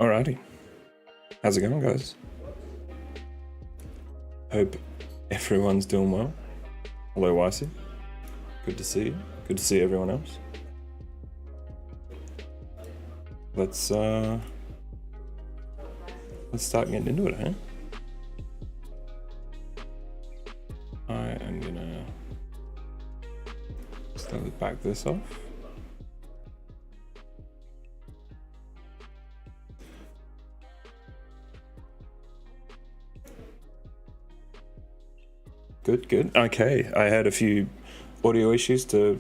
Alrighty. How's it going, guys? Hope everyone's doing well. Hello, Wisey. Good to see you. Good to see everyone else. Let's start getting into it, eh? I am gonna slowly back this off. Good, good. Okay, I had a few audio issues to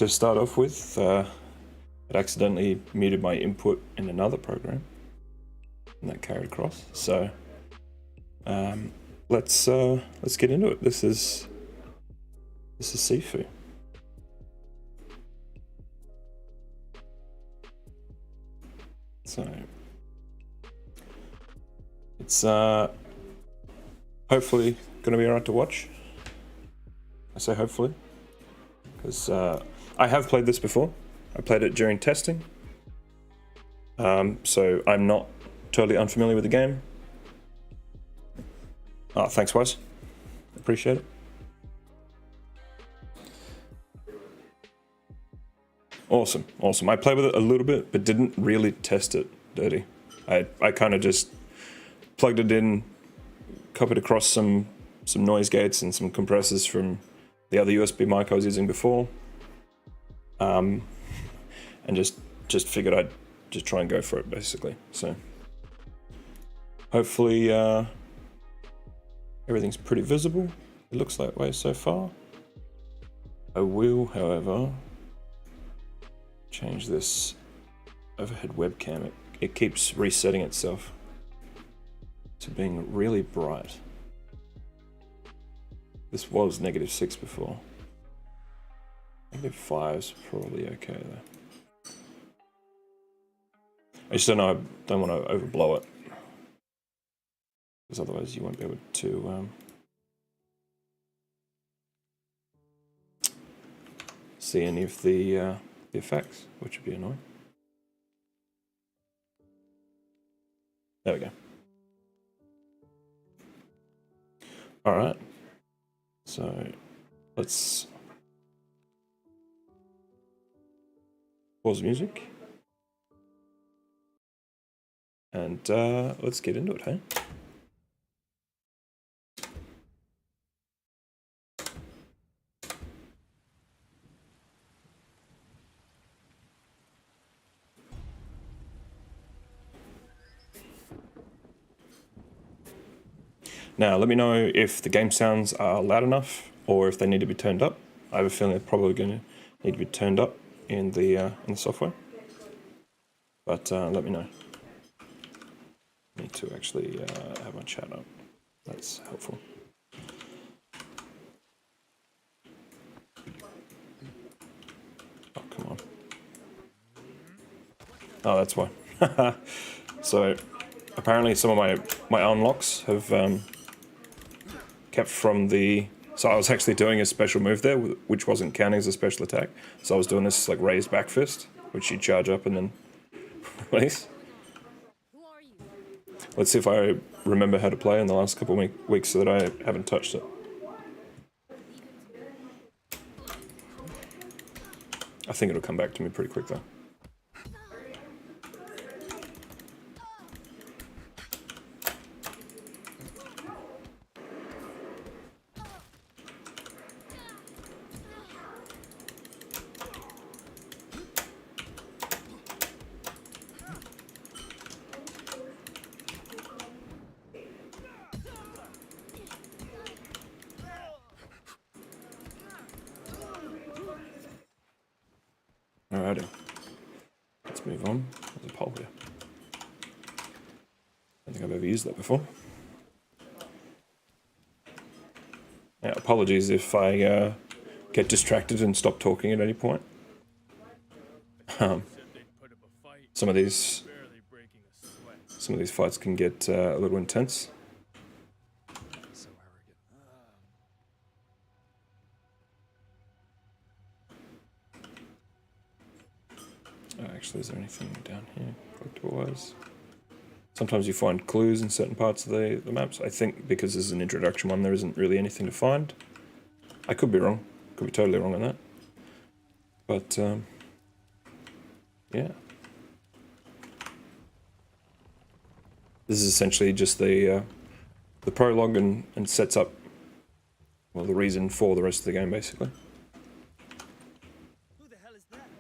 start off with. It accidentally muted my input in another program, and that carried across. So let's get into it. This is Sifu. So it's hopefully gonna be alright to watch. I say hopefully, because I have played this before. I played it during testing, so I'm not totally unfamiliar with the game. Oh, thanks, Wes. Appreciate it. Awesome, awesome. I played with it a little bit, but didn't really test it dirty. I kind of just plugged it in, copied across some noise gates and some compressors from the other USB mic I was using before, and just figured I'd just try and go for it, basically. So hopefully everything's pretty visible. It looks that way so far. I will, however, change this overhead webcam. It keeps resetting itself to being really bright. This was -6 before. -5's probably okay though. I just don't know, I don't want to overblow it, because otherwise you won't be able to see any of the effects, which would be annoying. There we go. All right. So let's pause music and let's get into it, hey? Now, let me know if the game sounds are loud enough or if they need to be turned up. I have a feeling they're probably going to need to be turned up in the software. But let me know. I need to actually have my chat up. That's helpful. Oh, come on. Oh, that's why. So apparently some of my unlocks have kept from the... So I was actually doing a special move there, which wasn't counting as a special attack. So I was doing this like raised back fist, which you charge up and then release. Let's see if I remember how to play in the last couple of weeks so that I haven't touched it. I think it'll come back to me pretty quick though. Alrighty, let's move on. There's a pole here. I don't think I've ever used that before. Yeah, apologies if I get distracted and stop talking at any point. Some of these fights can get a little intense. Actually, is there anything down here collectible-wise? Sometimes you find clues in certain parts of the maps. I think because this is an introduction one, there isn't really anything to find. I could be wrong. Could be totally wrong on that. But, yeah. This is essentially just the prologue and sets up, well, the reason for the rest of the game, basically. Who the hell is that?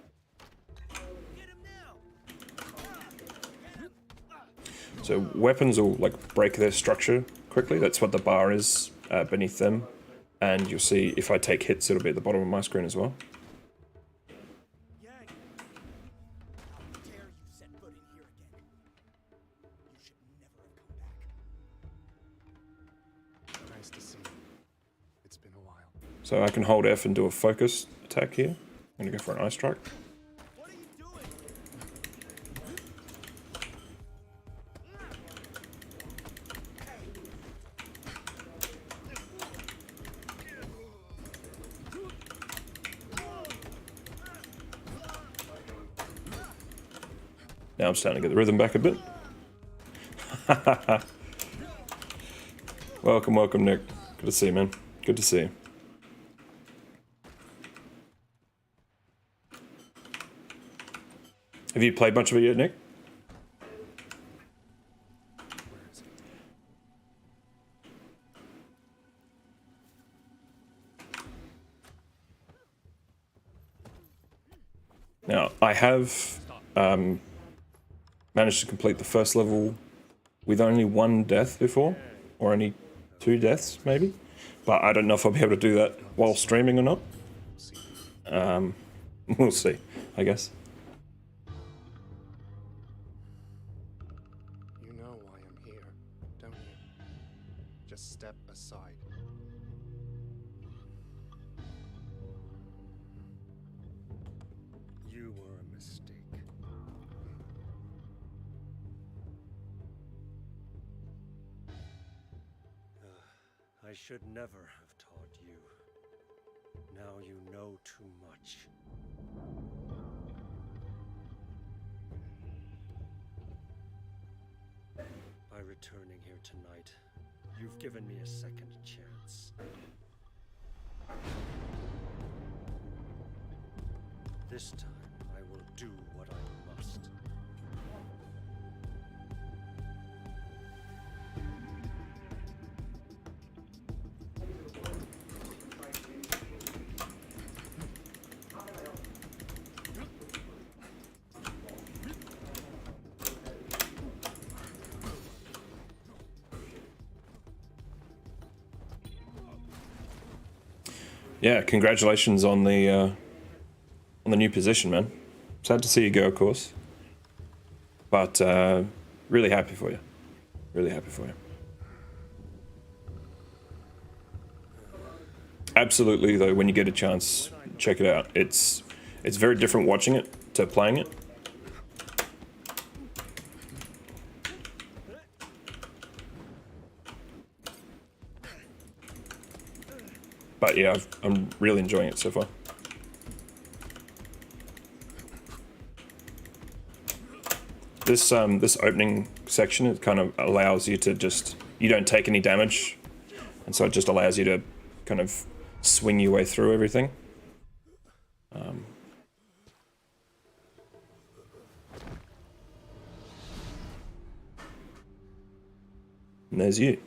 Get him now! So weapons will like break their structure quickly. That's what the bar is beneath them. And you'll see if I take hits, it'll be at the bottom of my screen as well. Yang! How dare you set foot in here again? You should never have come back. Nice to see you. It's been a while. So I can hold F and do a focus attack here. I'm gonna go for an eye strike. What are you doing? Now I'm starting to get the rhythm back a bit. Welcome, welcome, Nick. Good to see you, man. Good to see you. Have you played much of it yet, Nick? Where is it? Now, I have managed to complete the first level with only one death before, or only 2 deaths, maybe. But I don't know if I'll be able to do that while streaming or not. We'll see, I guess. You know why I'm here, don't you? Just step aside. You were a mistake. I should never have taught you. Now you know too much. By returning here tonight, you've given me a second chance. This time, I will do what I must. Yeah, congratulations on the new position, man. Sad to see you go, of course. But really happy for you. Really happy for you. Absolutely, though, when you get a chance, check it out. It's very different watching it to playing it. But yeah, I'm really enjoying it so far. This this opening section, it kind of allows you to just, you don't take any damage, and so it just allows you to kind of swing your way through everything. And there's you.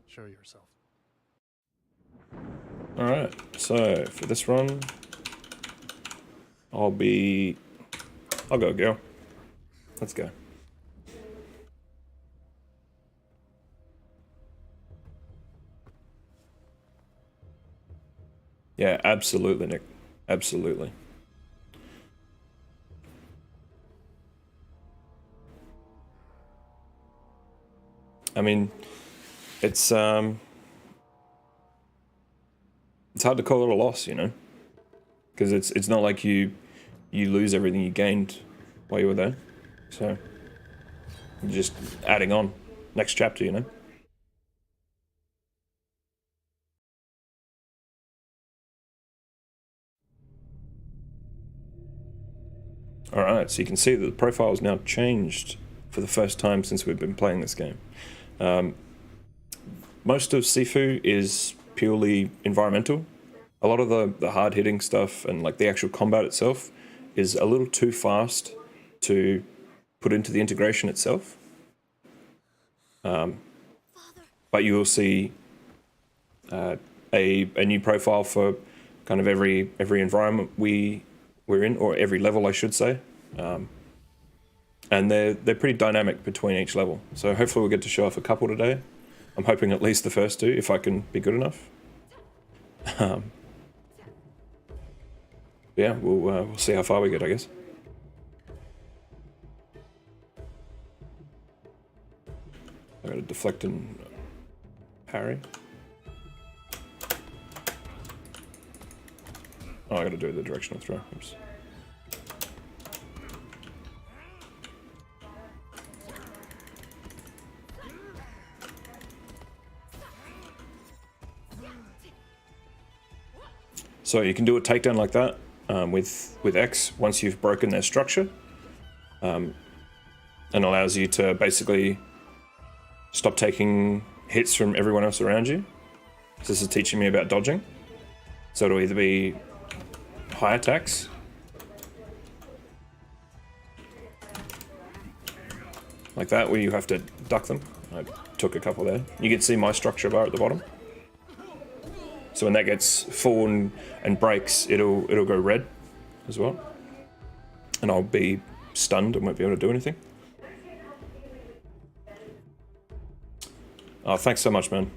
Show yourself. Alright, so for this run, I'll go girl. Let's go. Yeah, absolutely, Nick. Absolutely. I mean, it's hard to call it a loss, you know, because it's not like you you lose everything you gained while you were there. So just adding on next chapter, you know. All right, so you can see that the profile is now changed for the first time since we've been playing this game. Most of Sifu is purely environmental. A lot of the hard-hitting stuff and like the actual combat itself is a little too fast to put into the integration itself. But you will see a new profile for kind of every environment we're in, or every level, I should say. And they're pretty dynamic between each level. So hopefully we'll get to show off a couple today. I'm hoping at least the first two, if I can be good enough. Yeah, we'll see how far we get, I guess. I got a deflect and parry. Oh, I gotta do the directional throw. Oops. So you can do a takedown like that with X once you've broken their structure, and allows you to basically stop taking hits from everyone else around you. So this is teaching me about dodging. So it'll either be high attacks, like that, where you have to duck them. I took a couple there. You can see my structure bar at the bottom. So when that gets full and breaks, it'll go red as well, and I'll be stunned and won't be able to do anything. Oh, thanks so much, man.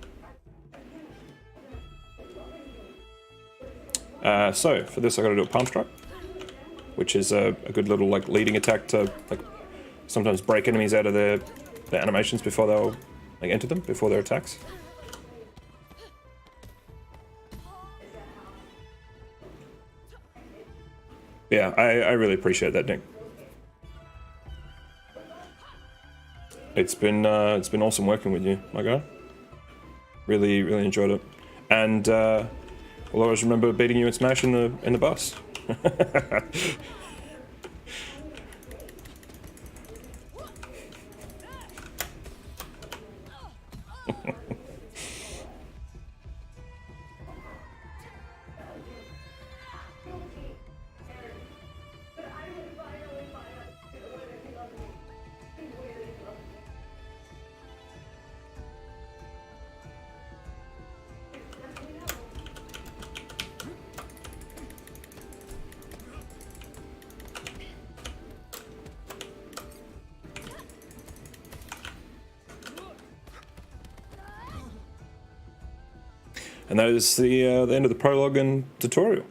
So for this, I got to do a palm strike, which is a good little like leading attack to like sometimes break enemies out of their animations before they'll like enter them before their attacks. Yeah, I really appreciate that, Nick. It's been awesome working with you, my guy. Really enjoyed it, and I'll always remember beating you in Smash in the bus. And that is the end of the prologue and tutorial.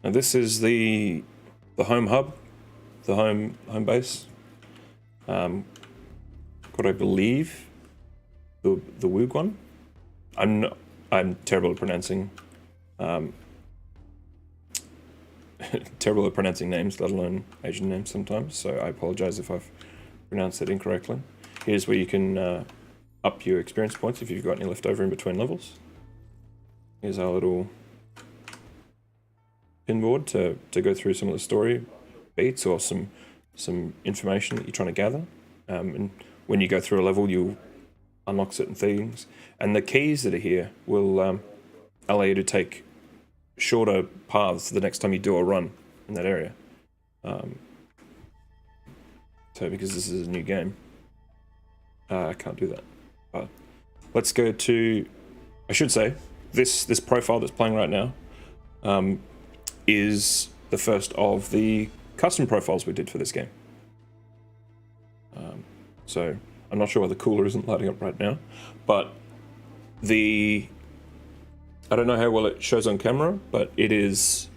Now this is the home hub, the home base. What I believe. The Wuguan. I'm terrible at pronouncing terrible at pronouncing names, let alone Asian names sometimes, so I apologize if I've pronounced it incorrectly. Here's where you can up your experience points if you've got any left over in between levels. Here's our little pinboard to go through some of the story beats or some information that you're trying to gather. And when you go through a level, you'll unlock certain things, and the keys that are here will allow you to take shorter paths the next time you do a run in that area. So because this is a new game, I can't do that. But let's go to, I should say, this profile that's playing right now is the first of the custom profiles we did for this game. So I'm not sure why the cooler isn't lighting up right now, but the I don't know how well it shows on camera, but it is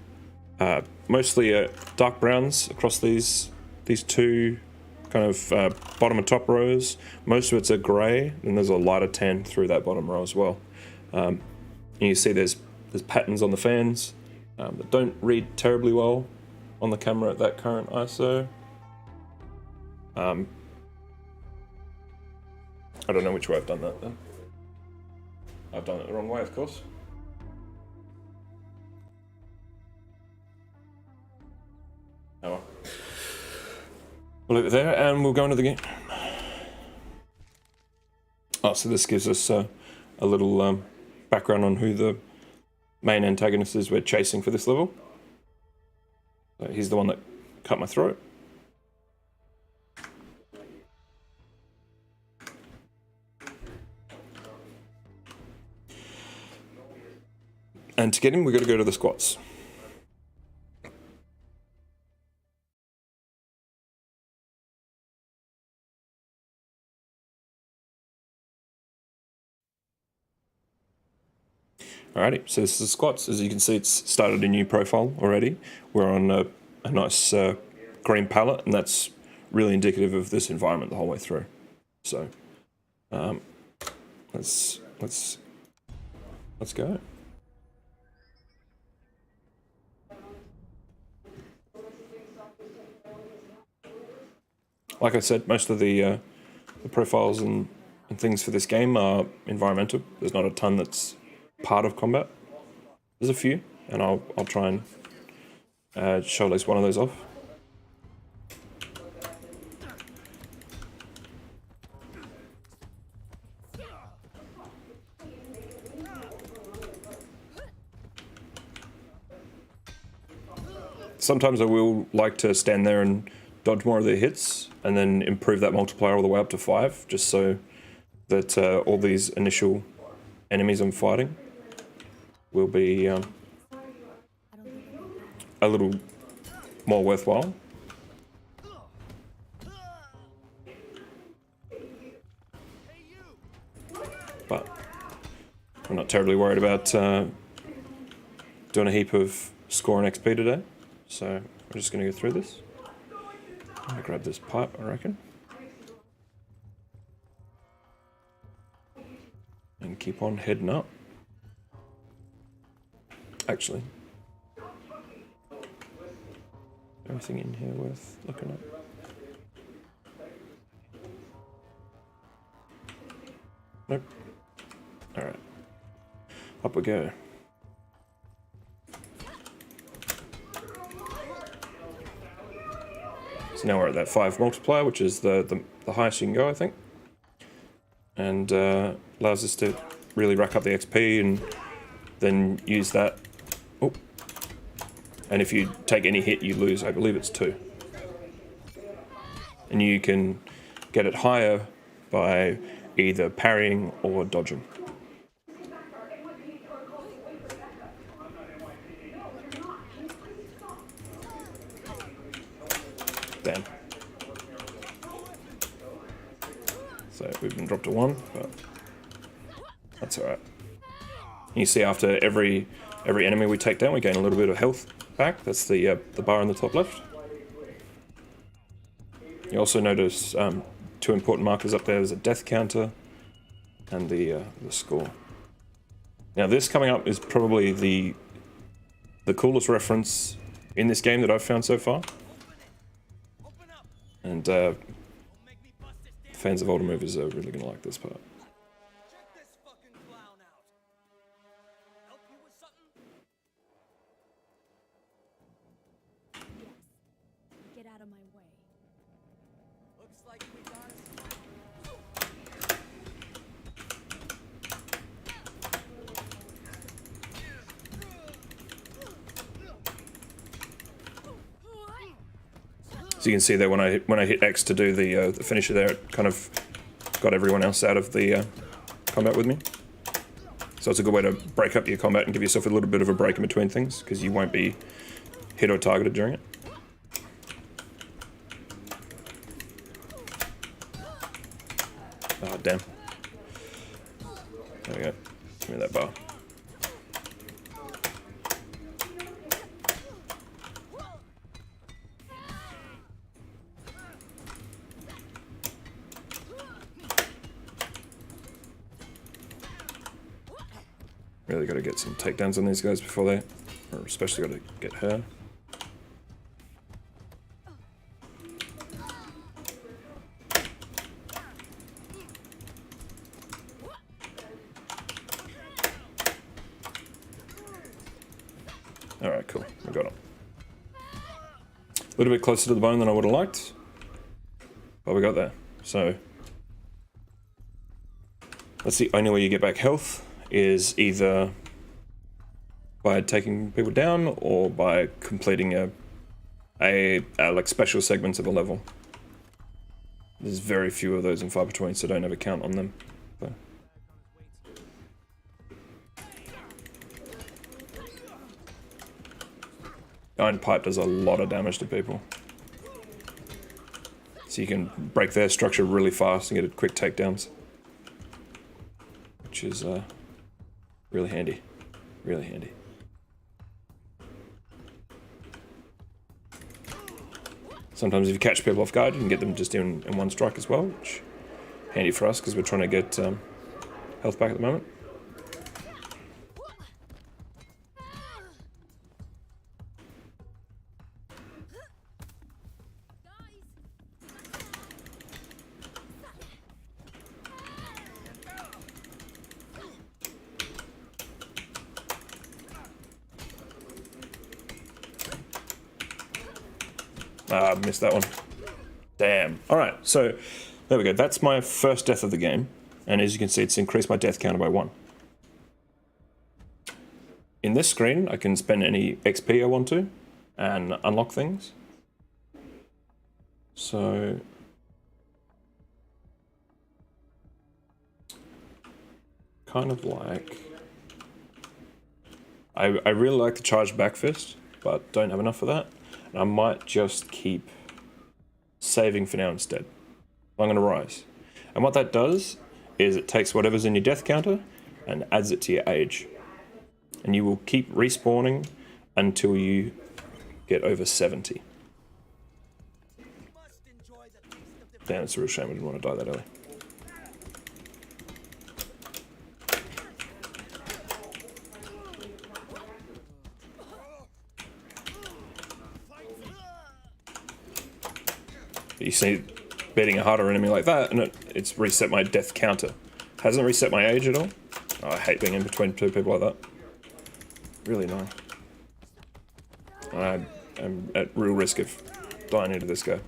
mostly dark browns across these two kind of bottom and top rows. Most of it's a grey, and there's a lighter tan through that bottom row as well. And you see there's patterns on the fans that don't read terribly well on the camera at that current ISO. I don't know which way I've done that then. I've done it the wrong way, of course. Oh well. We'll leave it there and we'll go into the game. Oh, so this gives us a little background on who the main antagonist is we're chasing for this level. So he's the one that cut my throat. And to get him, we've got to go to the squats. Alrighty, so this is the squats. As you can see, it's started a new profile already. We're on a nice green palette, and that's really indicative of this environment the whole way through. So let's go. Like I said, most of the profiles and things for this game are environmental. There's not a ton that's part of combat. There's a few, and I'll try and show at least one of those off. Sometimes I will like to stand there and dodge more of their hits, and then improve that multiplier all the way up to 5, just so that all these initial enemies I'm fighting will be a little more worthwhile. But I'm not terribly worried about doing a heap of score and XP today, so we're just going to go through this. I'm going to grab this pipe, I reckon. And keep on heading up. Actually, everything in here worth looking at? Nope. Alright. Up we go. So now we're at that 5 multiplier, which is the highest you can go, I think. And allows us to really rack up the XP and then use that. Oh. And if you take any hit, you lose, I believe it's 2. And you can get it higher by either parrying or dodging. Damn. So we've been dropped to 1, but that's alright. You see after every enemy we take down, we gain a little bit of health back. That's the bar on the top left. You also notice 2 important markers up there. There's a death counter and the score. Now this coming up is probably the coolest reference in this game that I've found so far. And fans of older movies are really going to like this part. Check this fucking clown out. Help you with something? Get out of my way. Looks like we got a So you can see there when I hit X to do the finisher there, it kind of got everyone else out of the combat with me. So it's a good way to break up your combat and give yourself a little bit of a break in between things, because you won't be hit or targeted during it. Oh damn. There we go. Give me that bar. Really got to get some takedowns on these guys before they, or especially got to get her. Alright, cool. We got him. A little bit closer to the bone than I would have liked, but we got there. So that's the only way you get back health, is either by taking people down or by completing a like special segments of a level. There's very few of those and far between, so don't ever count on them. So. Iron Pipe does a lot of damage to people. So you can break their structure really fast and get quick takedowns. Which is really handy. Really handy. Sometimes if you catch people off guard, you can get them just in one strike as well, which is handy for us because we're trying to get health back at the moment. Ah, missed that one. Damn. Alright, so there we go. That's my first death of the game. And as you can see, it's increased my death counter by 1. In this screen, I can spend any XP I want to and unlock things. So kind of like... I really like the charged back fist, but don't have enough of that. And I might just keep saving for now instead. I'm going to rise. And what that does is it takes whatever's in your death counter and adds it to your age. And you will keep respawning until you get over 70. Damn, it's a real shame I didn't want to die that early. You see, beating a harder enemy like that, and it's reset my death counter. Hasn't reset my age at all. Oh, I hate being in between two people like that. Really annoying. I'm at real risk of dying into this guy.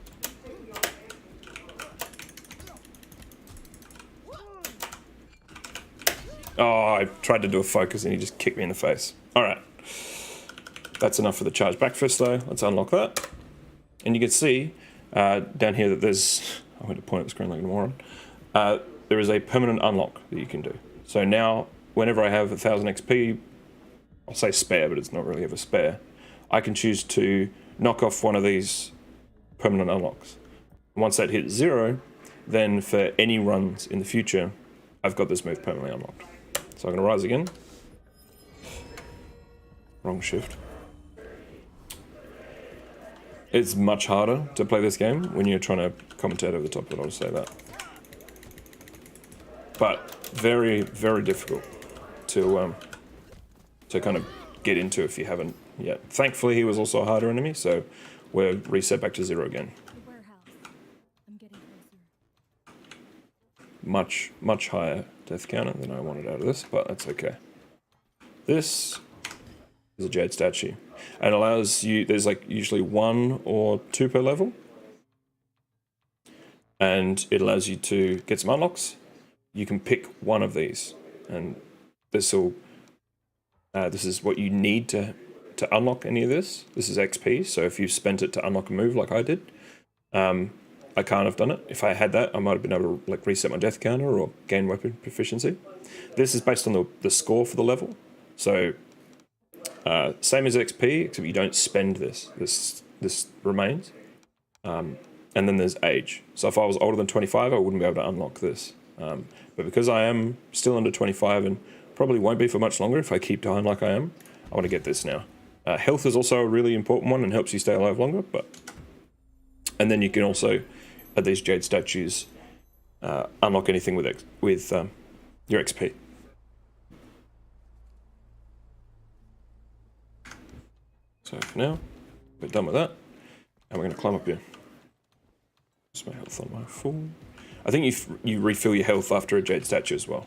Oh, I tried to do a focus and he just kicked me in the face. Alright. That's enough for the charge back fist though. Let's unlock that. And you can see down here that there's... I'm going to point at the screen like a moron. There is a permanent unlock that you can do. So now, whenever I have 1000 XP, I'll say spare, but it's not really ever spare, I can choose to knock off one of these permanent unlocks. Once that hits 0, then for any runs in the future, I've got this move permanently unlocked. So I'm going to rise again. Wrong shift. It's much harder to play this game when you're trying to commentate over the top of it, I'll just say that. But very, very difficult to kind of get into if you haven't yet. Thankfully, he was also a harder enemy, so we're reset back to 0 again. I'm getting closer. Much higher death counter than I wanted out of this, but that's okay. This is a jade statue, and allows you, there's like usually 1 or 2 per level, and it allows you to get some unlocks. You can pick one of these, and this is what you need to unlock any of this. This is XP, so if you've spent it to unlock a move like I did, I can't have done it. If I had that, I might have been able to like reset my death counter or gain weapon proficiency. This is based on the score for the level, so same as XP, except you don't spend this. This remains, and then there's age. So if I was older than 25, I wouldn't be able to unlock this. But because I am still under 25 and probably won't be for much longer if I keep dying like I am, I want to get this now. Health is also a really important one and helps you stay alive longer. And then you can also, at these jade statues, unlock anything with your XP. So for now, we're done with that. And we're going to climb up here. Just my health on my full. I think you refill your health after a jade statue as well.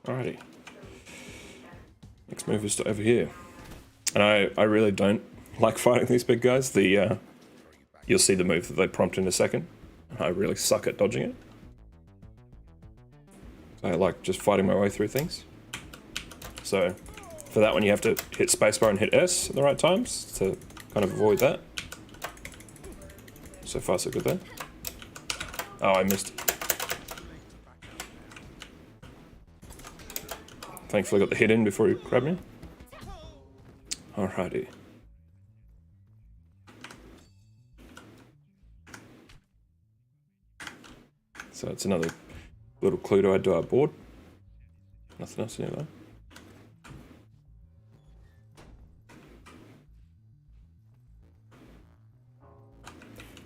Alrighty. Next move is to over here. And I really don't like fighting these big guys. You'll see the move that they prompt in a second. And I really suck at dodging it. I like just fighting my way through things. So for that one you have to hit spacebar and hit S at the right times to kind of avoid that. So far so good there. Oh, I missed. Thankfully got the hit in before he grabbed me. Alrighty. So it's another little clue to add to our board. Nothing else in here though.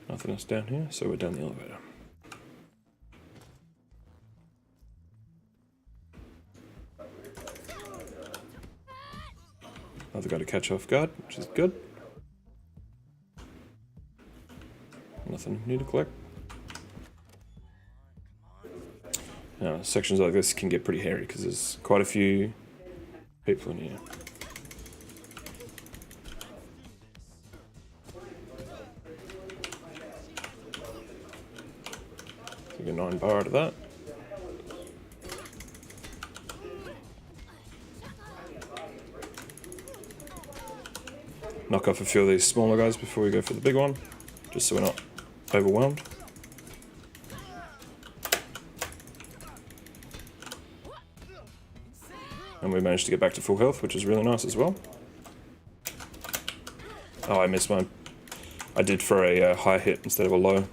Nothing else down here, so we're down the elevator. Another guy to catch off guard, which is good. Nothing new to collect. Now, sections like this can get pretty hairy because there's quite a few people in here. So get 9 bar out of that. Knock off a few of these smaller guys before we go for the big one, just so we're not overwhelmed. And we managed to get back to full health, which is really nice as well. Oh, I missed mine. I did for a high hit instead of a low.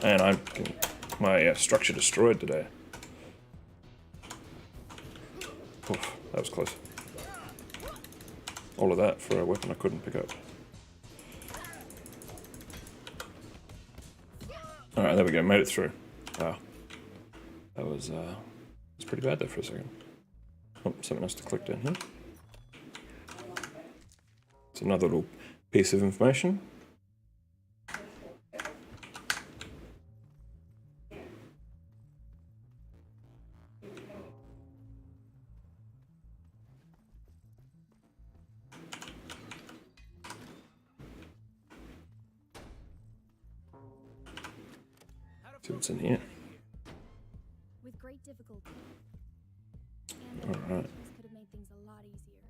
And I'm my structure destroyed today. Oof, that was close. All of that for a weapon I couldn't pick up. Alright, there we go, made it through. Wow. That was pretty bad there for a second. Oh, something else to click down here. It's another little piece of information. See what's in here. With great difficulty. All right. Could have made things a lot easier.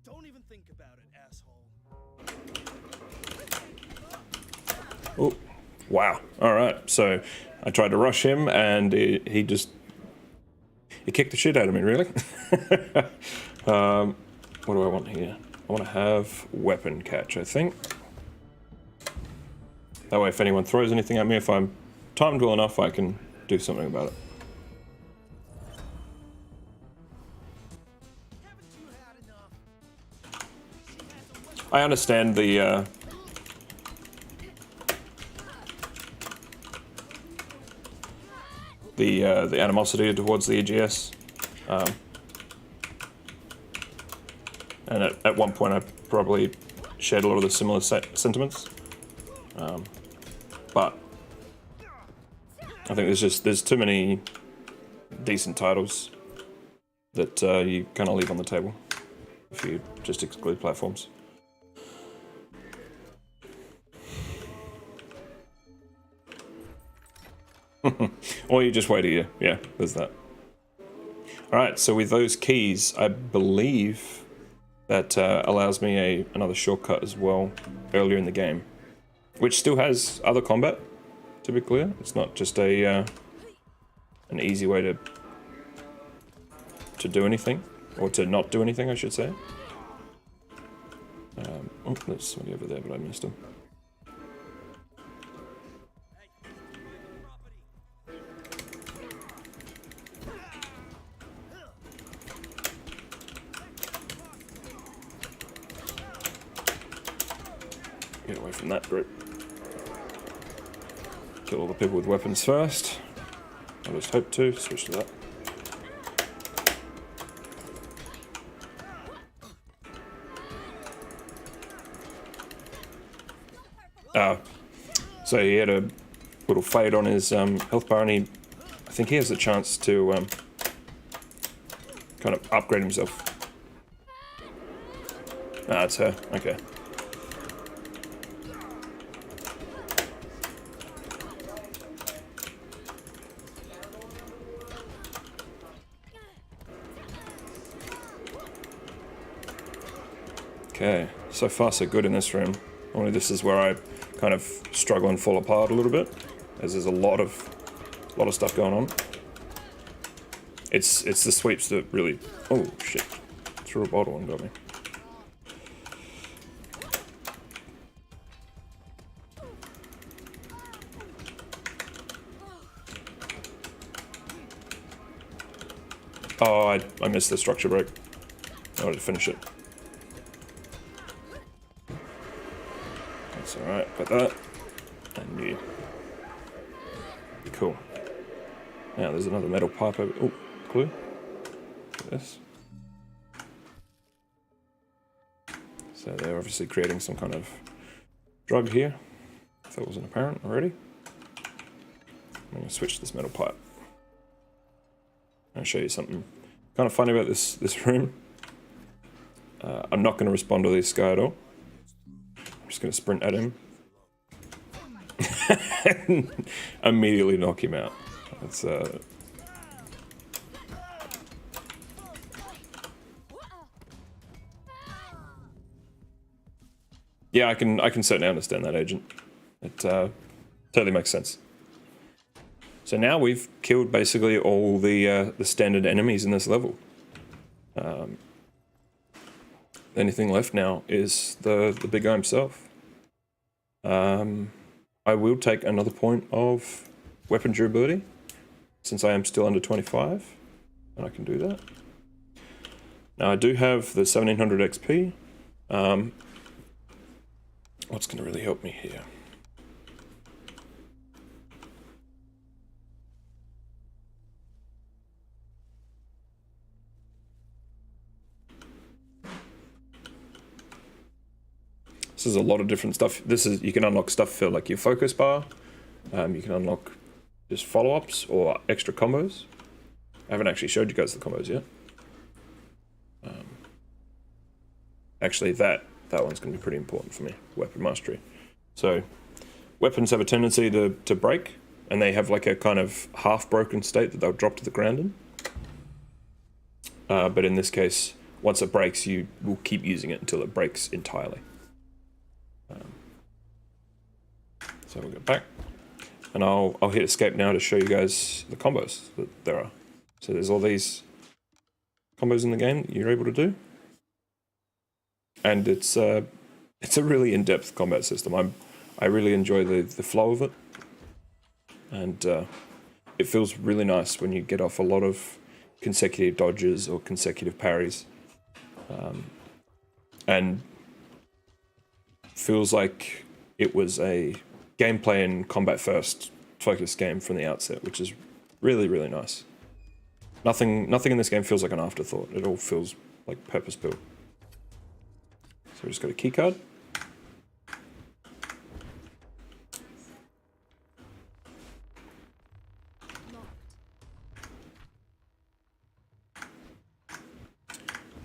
Don't even think about it, asshole. Oh, wow. All right. So I tried to rush him, and he kicked the shit out of me. Really. What do I want here? I want to have weapon catch, I think. That way, if anyone throws anything at me, if I'm timed well enough, I can do something about it. I understand the animosity towards the EGS, and at one point I probably shared a lot of the similar sentiments. But I think there's too many decent titles that you kind of leave on the table if you just exclude platforms. Or you just wait a year. Yeah, there's that. Alright, so with those keys, I believe that allows me another shortcut as well earlier in the game. Which still has other combat, to be clear. It's not just an easy way to do anything, or to not do anything, I should say. Oh, there's somebody over there, but I missed him. Get away from that group. Kill all the people with weapons first. I just hope to. Switch to that. So he had a little fade on his health bar, and I think he has a chance to kind of upgrade himself. Ah, it's her. Okay. Okay, so far so good in this room. Only this is where I kind of struggle and fall apart a little bit, as there's a lot of stuff going on. It's the sweeps that really... Oh shit! Threw a bottle and got me. Oh, I missed the structure break. I wanted to finish it. That's alright, got that. And you. Cool. Now there's another metal pipe over. Oh, clue. This. So they're obviously creating some kind of drug here. If that wasn't apparent already. I'm going to switch this metal pipe. I'll show you something kind of funny about this room. I'm not going to respond to this guy at all. I'm just going to sprint at him. And immediately knock him out. That's yeah, I can certainly understand that, Agent. It totally makes sense. So now we've killed basically all the standard enemies in this level. The only thing left now is the big guy himself. I will take another point of weapon durability, since I am still under 25, and I can do that. Now I do have the 1700 XP. What's going to really help me here? This is a lot of different stuff. This is, you can unlock stuff for like your focus bar. You can unlock just follow-ups or extra combos. I haven't actually showed you guys the combos yet. Actually, that one's going to be pretty important for me. Weapon mastery. So, weapons have a tendency to break, and they have like a kind of half-broken state that they'll drop to the ground in. But in this case, once it breaks, you will keep using it until it breaks entirely. So we'll go back, and I'll hit escape now to show you guys the combos that there are. So there's all these combos in the game that you're able to do, and it's a really in-depth combat system. I really enjoy the flow of it, and it feels really nice when you get off a lot of consecutive dodges or consecutive parries, and feels like it was a gameplay and combat first focused game from the outset, which is really, really nice. Nothing in this game feels like an afterthought. It all feels like purpose built. So we just got a key card.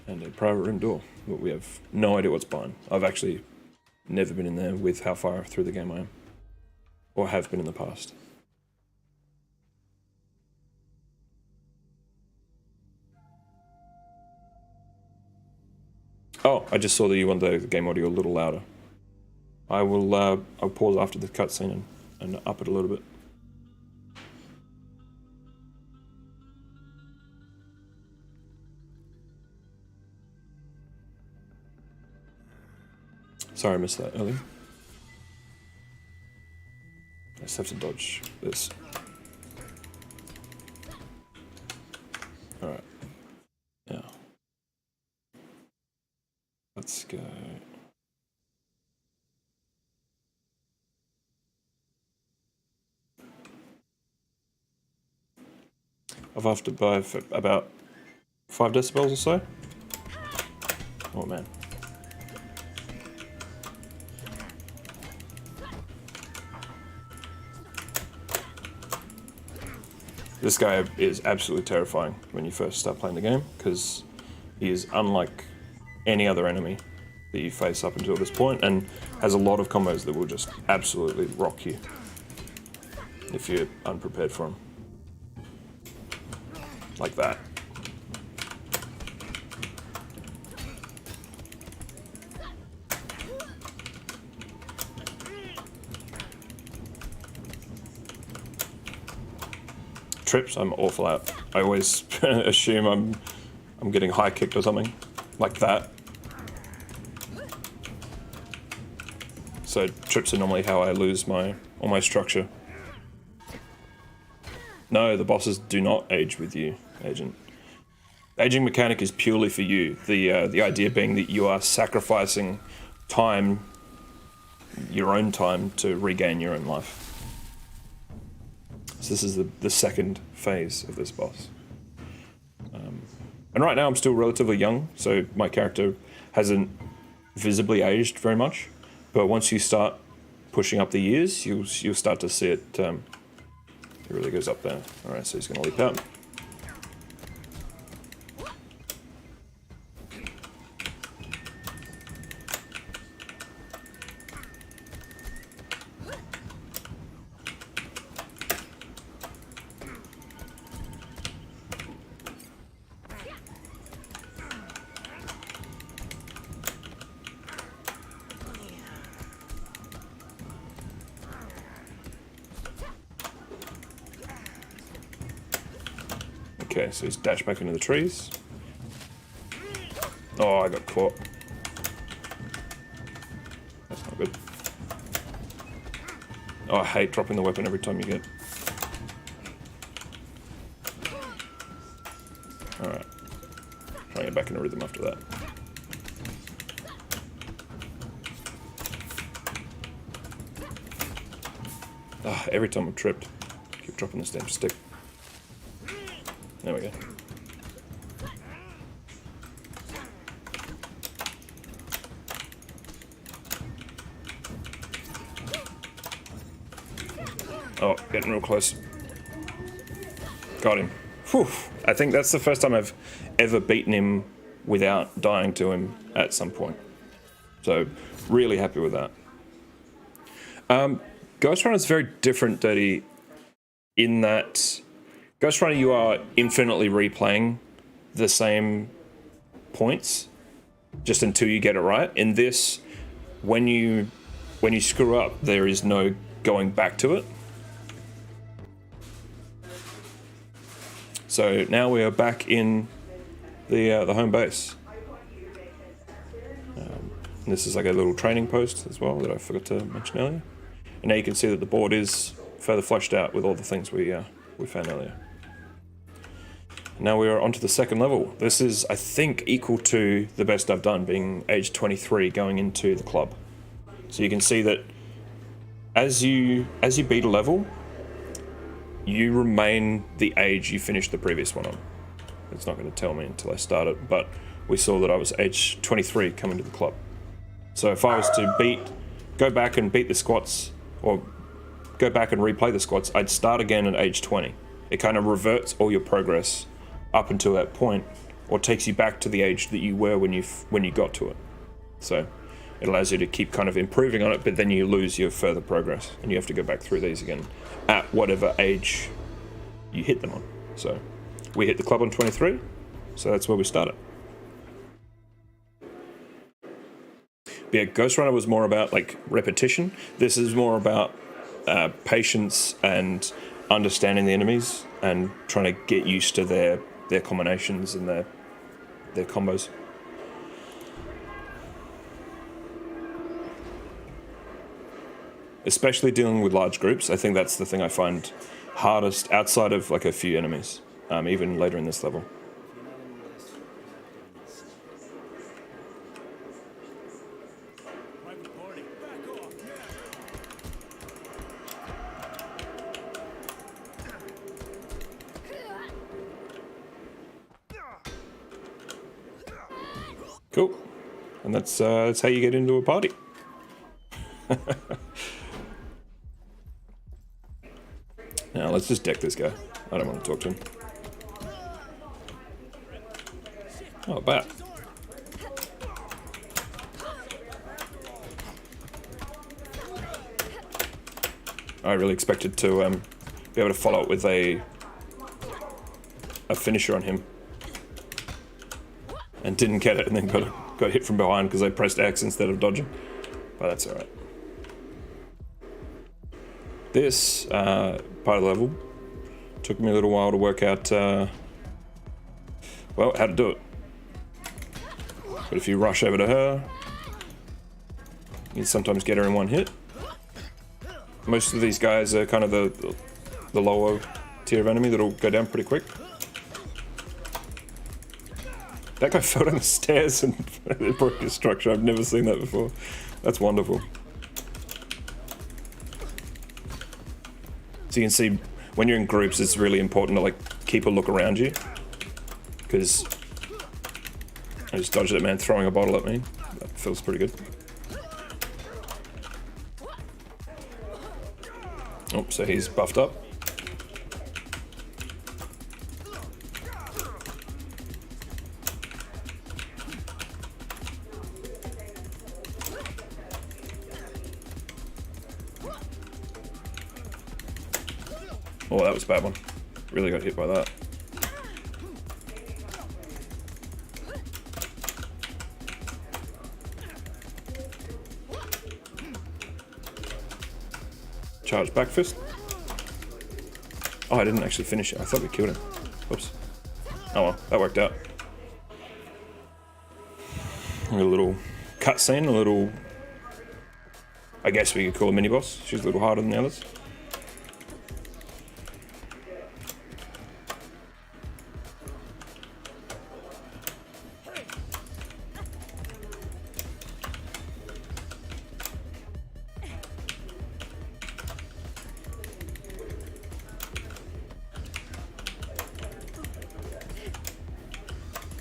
And a private room door, but we have no idea what's behind. I've actually never been in there with how far through the game I am. Or have been in the past. Oh, I just saw that you want the game audio a little louder. I'll pause after the cutscene and up it a little bit. Sorry I missed that earlier. I just have to dodge this. Alright. Now. Let's go. I've have to buy for about 5 decibels or so. Oh man. This guy is absolutely terrifying when you first start playing the game, because he is unlike any other enemy that you face up until this point, and has a lot of combos that will just absolutely rock you if you're unprepared for him. Like that. Trips, I'm awful at. I always assume I'm getting high kicked or something like that. So trips are normally how I lose all my structure. No, the bosses do not age with you, Agent. The aging mechanic is purely for you. The idea being that you are sacrificing time, your own time, to regain your own life. So this is the second phase of this boss. And right now I'm still relatively young, so my character hasn't visibly aged very much. But once you start pushing up the years, you'll start to see it. It really goes up there. All right, so he's going to leap out. Okay, so he's dashed back into the trees. Oh, I got caught. That's not good. Oh, I hate dropping the weapon every time you get. Alright. Try to get back into rhythm after that. Ah, every time I'm tripped, I keep dropping this damn stick. There we go. Oh, getting real close. Got him. Whew. I think that's the first time I've ever beaten him without dying to him at some point. So, really happy with that. Ghost Runner is very different, Dirty, in that Ghost Runner, you are infinitely replaying the same points just until you get it right. In this, when you screw up, there is no going back to it. So now we are back in the home base. And this is like a little training post as well that I forgot to mention earlier. And now you can see that the board is further fleshed out with all the things we found earlier. Now we are onto the second level. This is, I think, equal to the best I've done, being age 23 going into the club. So you can see that as you beat a level, you remain the age you finished the previous one on. It's not going to tell me until I start it, but we saw that I was age 23 coming to the club. So if I was to go back and beat the squats, or go back and replay the squats, I'd start again at age 20. It kind of reverts all your progress up until that point, or takes you back to the age that you were when you got to it. So it allows you to keep kind of improving on it, but then you lose your further progress, and you have to go back through these again at whatever age you hit them on. So we hit the club on 23, so that's where we started. But yeah, Ghost Runner was more about like repetition. This is more about patience and understanding the enemies and trying to get used to their combinations and their combos. Especially dealing with large groups, I think that's the thing I find hardest outside of like a few enemies, even later in this level. Cool. And that's how you get into a party. Now let's just deck this guy. I don't want to talk to him. Oh, bat. I really expected to be able to follow it with a finisher on him, and didn't get it, and then got hit from behind because I pressed X instead of dodging. But that's all right. This part of the level took me a little while to work out, well, how to do it. But if you rush over to her, you sometimes get her in one hit. Most of these guys are kind of the lower tier of enemy that'll go down pretty quick. That guy fell down the stairs and it broke his structure. I've never seen that before. That's wonderful. So you can see when you're in groups, it's really important to like keep a look around you, because I just dodged that man throwing a bottle at me. That feels pretty good. Oh, so he's buffed up. Oh, that was a bad one. Really got hit by that. Charge back fist. Oh, I didn't actually finish it. I thought we killed him. Oops. Oh well, that worked out. A little cutscene, a little, I guess we could call a mini boss. She's a little harder than the others.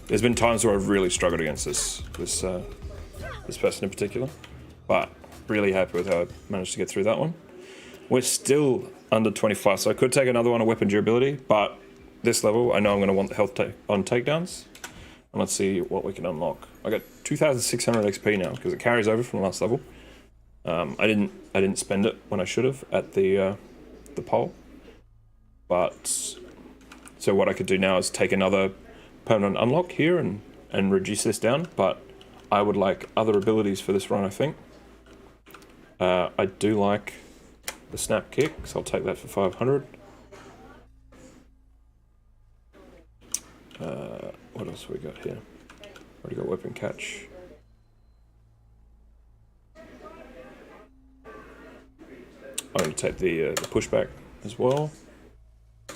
There's been times where I've really struggled against this person in particular, but really happy with how I managed to get through that one. We're still under 25, so I could take another one on weapon durability, but this level, I know I'm going to want the health on takedowns. And let's see what we can unlock. I got 2,600 XP now because it carries over from the last level. I didn't spend it when I should have at the pole, but so what I could do now is take another permanent unlock here and reduce this down, but I would like other abilities for this run, I think. I do like the snap kick, so I'll take that for 500. What else have we got here? Already got weapon catch. I'm going to take the pushback as well,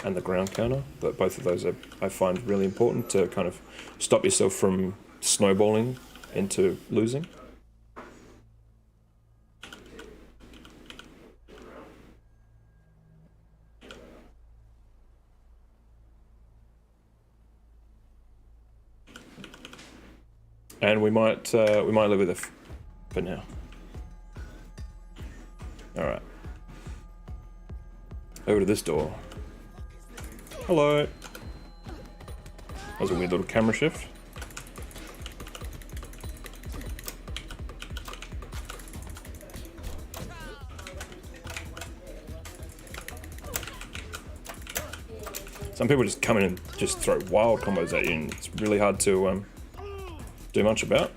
and the ground counter. But both of those I find really important to kind of stop yourself from snowballing into losing. And we might live with it for now. All right. Over to this door. Hello. That was a weird little camera shift. Some people just come in and just throw wild combos at you, and it's really hard to do much about.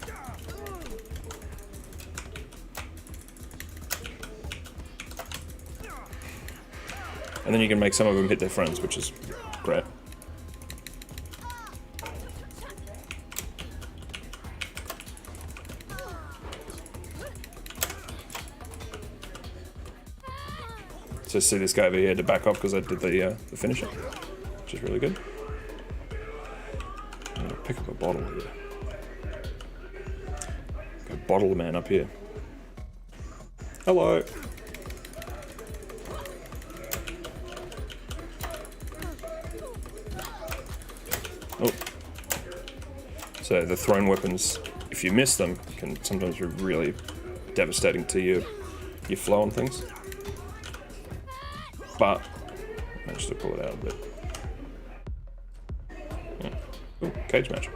And then you can make some of them hit their friends, which is great. So see this guy over here to back off because I did the finisher, which is really good. I'm gonna pick up a bottle here. Go bottle the man up here. Hello. So the thrown weapons, if if you miss them, it can sometimes be really devastating to your flow on things. But I managed to pull it out a bit. Ooh, cage match.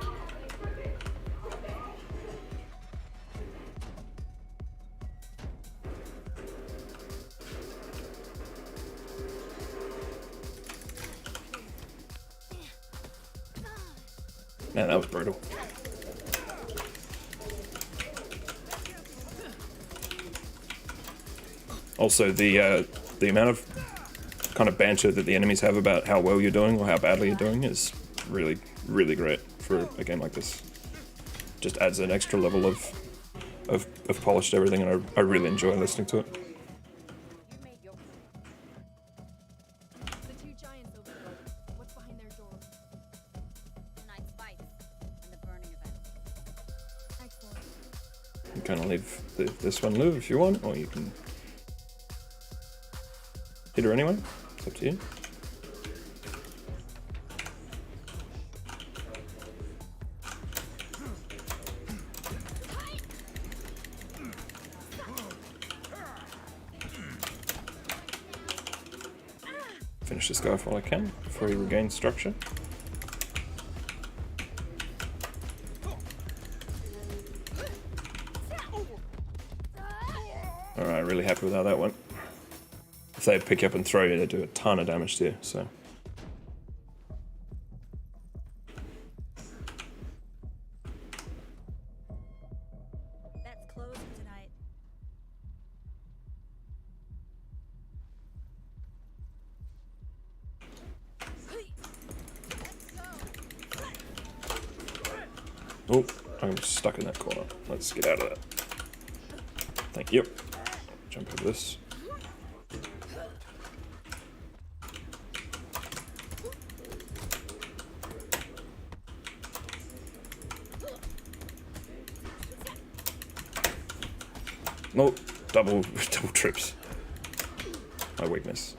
Man, that was brutal. Also, the amount of kind of banter that the enemies have about how well you're doing or how badly you're doing is really, really great for a game like this. Just adds an extra level of polish to everything, and I really enjoy listening to it. You made your The two giants over there. What's behind their door? Tonight's fight and the burning event. Excellent. You can kind of leave this one live if you want, or you can hit her anyway. It's up to you. Finish this guy off while I can before he regains structure. Alright, really happy with how that went. If they pick you up and throw you, they do a ton of damage to you, so. That's closing tonight. Oh, I'm stuck in that corner. Let's get out of that. Thank you. Jump over this. No, double trips. My weakness.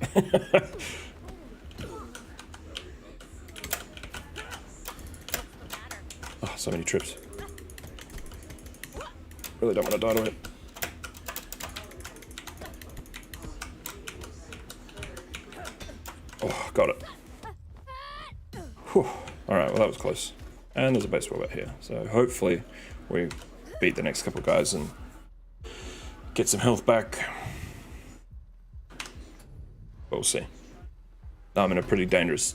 Oh, so many trips. Really don't want to die to it. Oh, got it. Whew. Alright, well that was close. And there's a baseball bat here. So hopefully we beat the next couple guys and get some health back. We'll see. Now I'm in a pretty dangerous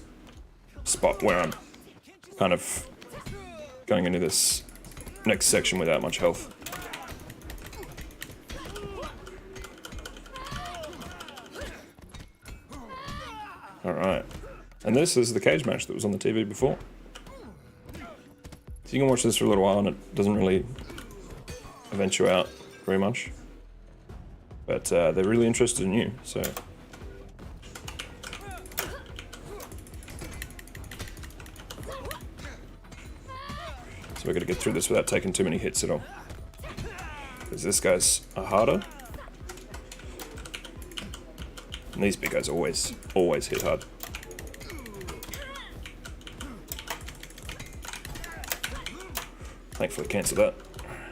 spot where I'm kind of going into this next section without much health. Alright. And this is the cage match that was on the TV before. So you can watch this for a little while and it doesn't really event you out very much. But they're really interested in you, so. So we're gonna get through this without taking too many hits at all. Because this guy's harder. And these big guys always hit hard. Thankfully cancelled that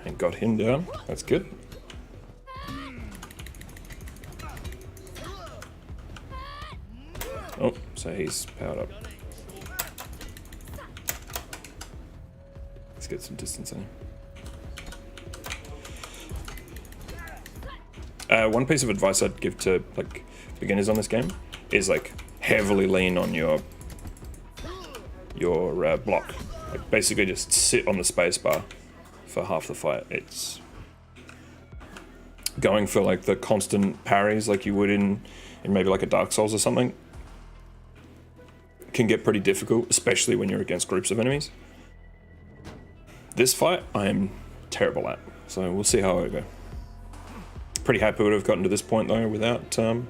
and got him down. That's good. Oh, so he's powered up. Let's get some distance on him. One piece of advice I'd give to like beginners on this game is like heavily lean on your block. Like basically just sit on the spacebar for half the fight. It's going for like the constant parries like you would in maybe like a Dark Souls or something. Can get pretty difficult, especially when you're against groups of enemies. This fight, I am terrible at, so we'll see how I go. Pretty happy would have gotten to this point though without dying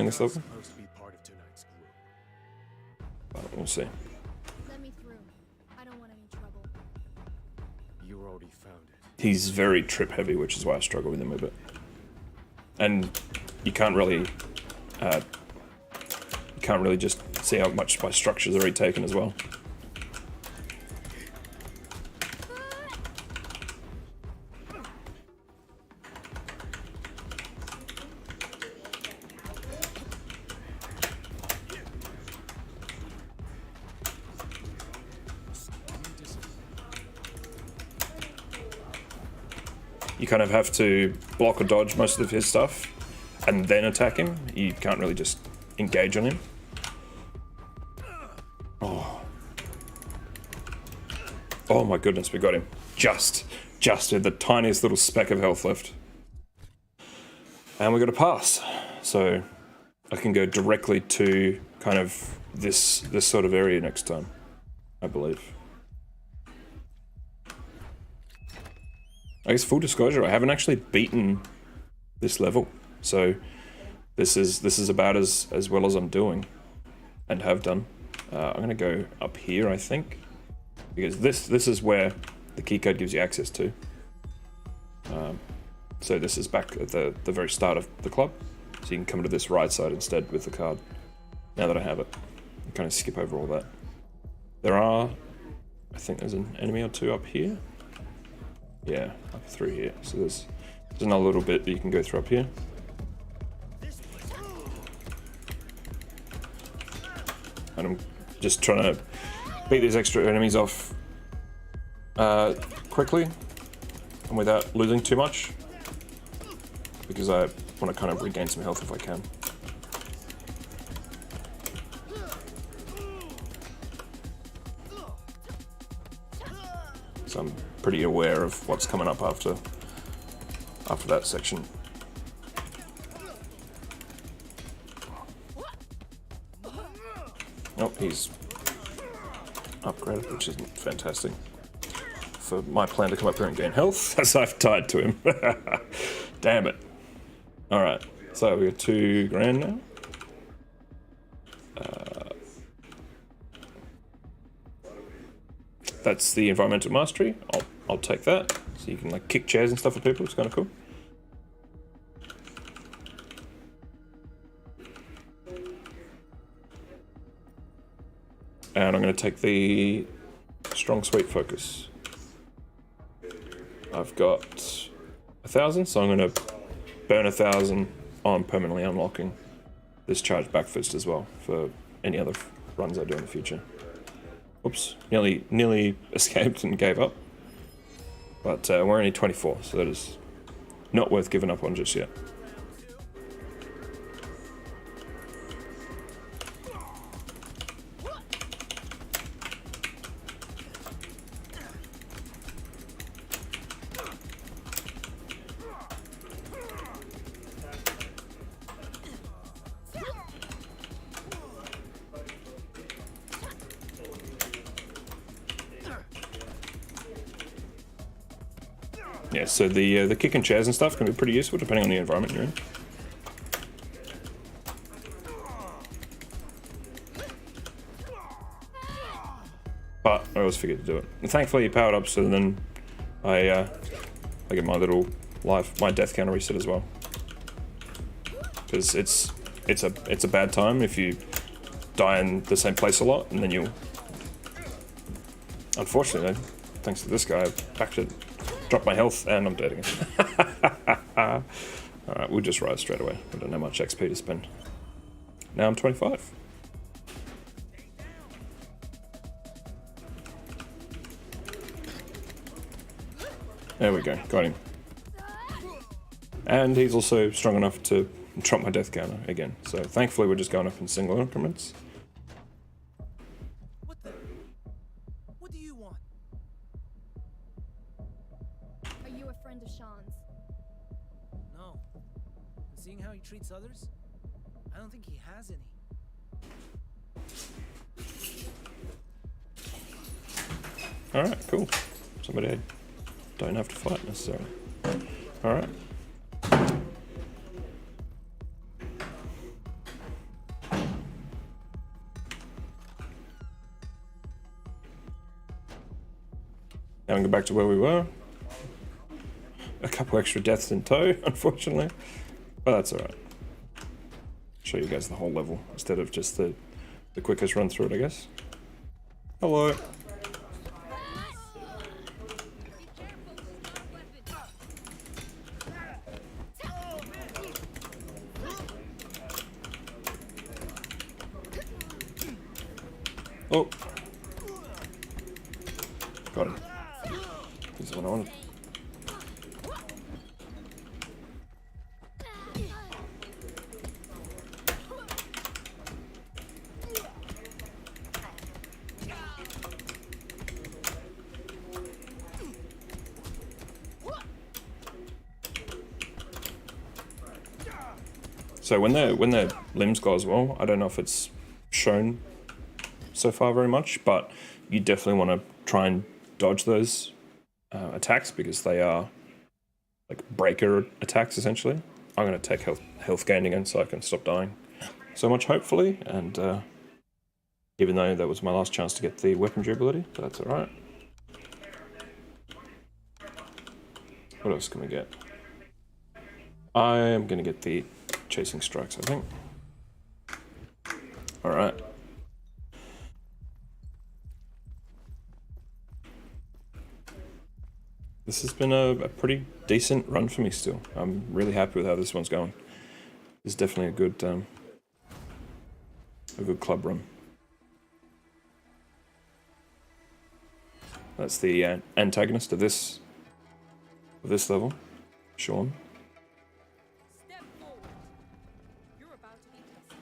this level. Supposed to be part of tonight's group. But we'll see. Let me through. I don't want any trouble. You already found it. He's very trip heavy, which is why I struggle with him a bit. And you can't really just see how much my structure's already taken as well. you kind of have to block or dodge most of his stuff and then attack him. You can't really just engage on him. Oh my goodness, we got him. Just with the tiniest little speck of health left. And we got a pass. So I can go directly to kind of this sort of area next time, I believe. I guess full disclosure, I haven't actually beaten this level. So this is about as well as I'm doing and have done. I'm gonna go up here, I think. Because this is where the keycard gives you access to. So this is back at the very start of the club. So you can come to this right side instead with the card. Now that I have it, I kind of skip over all that. There are, I think there's an enemy or two up here. Yeah, up through here. So there's another little bit that you can go through up here. And I'm just trying to beat these extra enemies off quickly and without losing too much, because I want to kind of regain some health if I can. So I'm pretty aware of what's coming up after that section. Oh, he's upgraded, which isn't fantastic. For my plan to come up here and gain health, as I've tied to him. Damn it. Alright, so we got 2 grand now. That's the environmental mastery. I'll take that. So you can like kick chairs and stuff at people, it's kind of cool. And I'm going to take the strong sweet focus. I've got 1,000, so I'm going to burn 1,000 on permanently unlocking this charge back fist as well for any other runs I do in the future. Oops, nearly escaped and gave up. But we're only 24, so that is not worth giving up on just yet. Yeah, so the kick and chairs and stuff can be pretty useful depending on the environment you're in. But I always forget to do it. And thankfully he powered up, so then I get my little my death counter reset as well. Because it's a bad time if you die in the same place a lot, and then you'll. Unfortunately, thanks to this guy, I've actually dropped my health and I'm dead again. Alright, we'll just rise straight away. I don't have much XP to spend. Now I'm 25. There we go, got him. And he's also strong enough to drop my death counter again. So thankfully we're just going up in single increments. What do you want? Are you a friend of Sean's? No. Seeing how he treats others, I don't think he has any. Alright, cool. Somebody I don't have to fight necessarily. Alright. Now we can go back to where we were. A couple extra deaths in tow, unfortunately. But that's alright. Show you guys the whole level instead of just the quickest run through it, I guess. Hello. Oh. Got him. He's the one I wanted. So when their limbs go as well, I don't know if it's shown so far very much, but you definitely want to try and dodge those attacks because they are like breaker attacks essentially. I'm going to take health gain again so I can stop dying so much hopefully, and even though that was my last chance to get the weaponry ability, but that's alright. What else can we get? I am going to get the chasing strikes, I think. Alright. This has been a pretty decent run for me still. I'm really happy with how this one's going. It's definitely a good club run. That's the antagonist of this level, Sean. Step forward. You're about to be tested.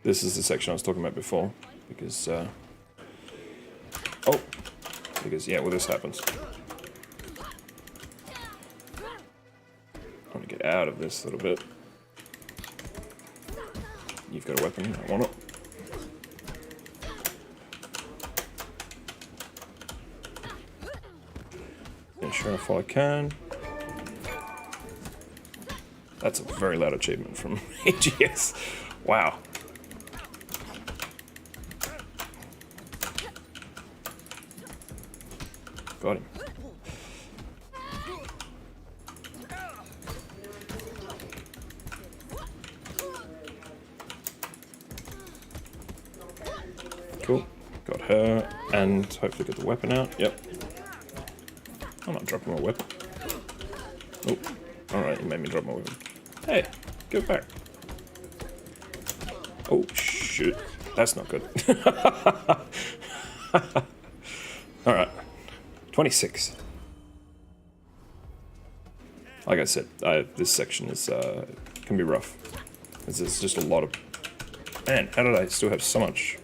This is the section I was talking about before, because yeah, well, this happens. I want to get out of this a little bit. You've got a weapon, I want it. Sure enough, I can. That's a very loud achievement from AGS. Wow. Got him. Cool. Got her, and hopefully get the weapon out. Yep. I'm not dropping my weapon. Oh, alright, you made me drop my weapon. Hey, get back. Oh, shoot. That's not good. Alright. 26. Like I said, this section is can be rough. There's just a lot of... Man, how did I still have so much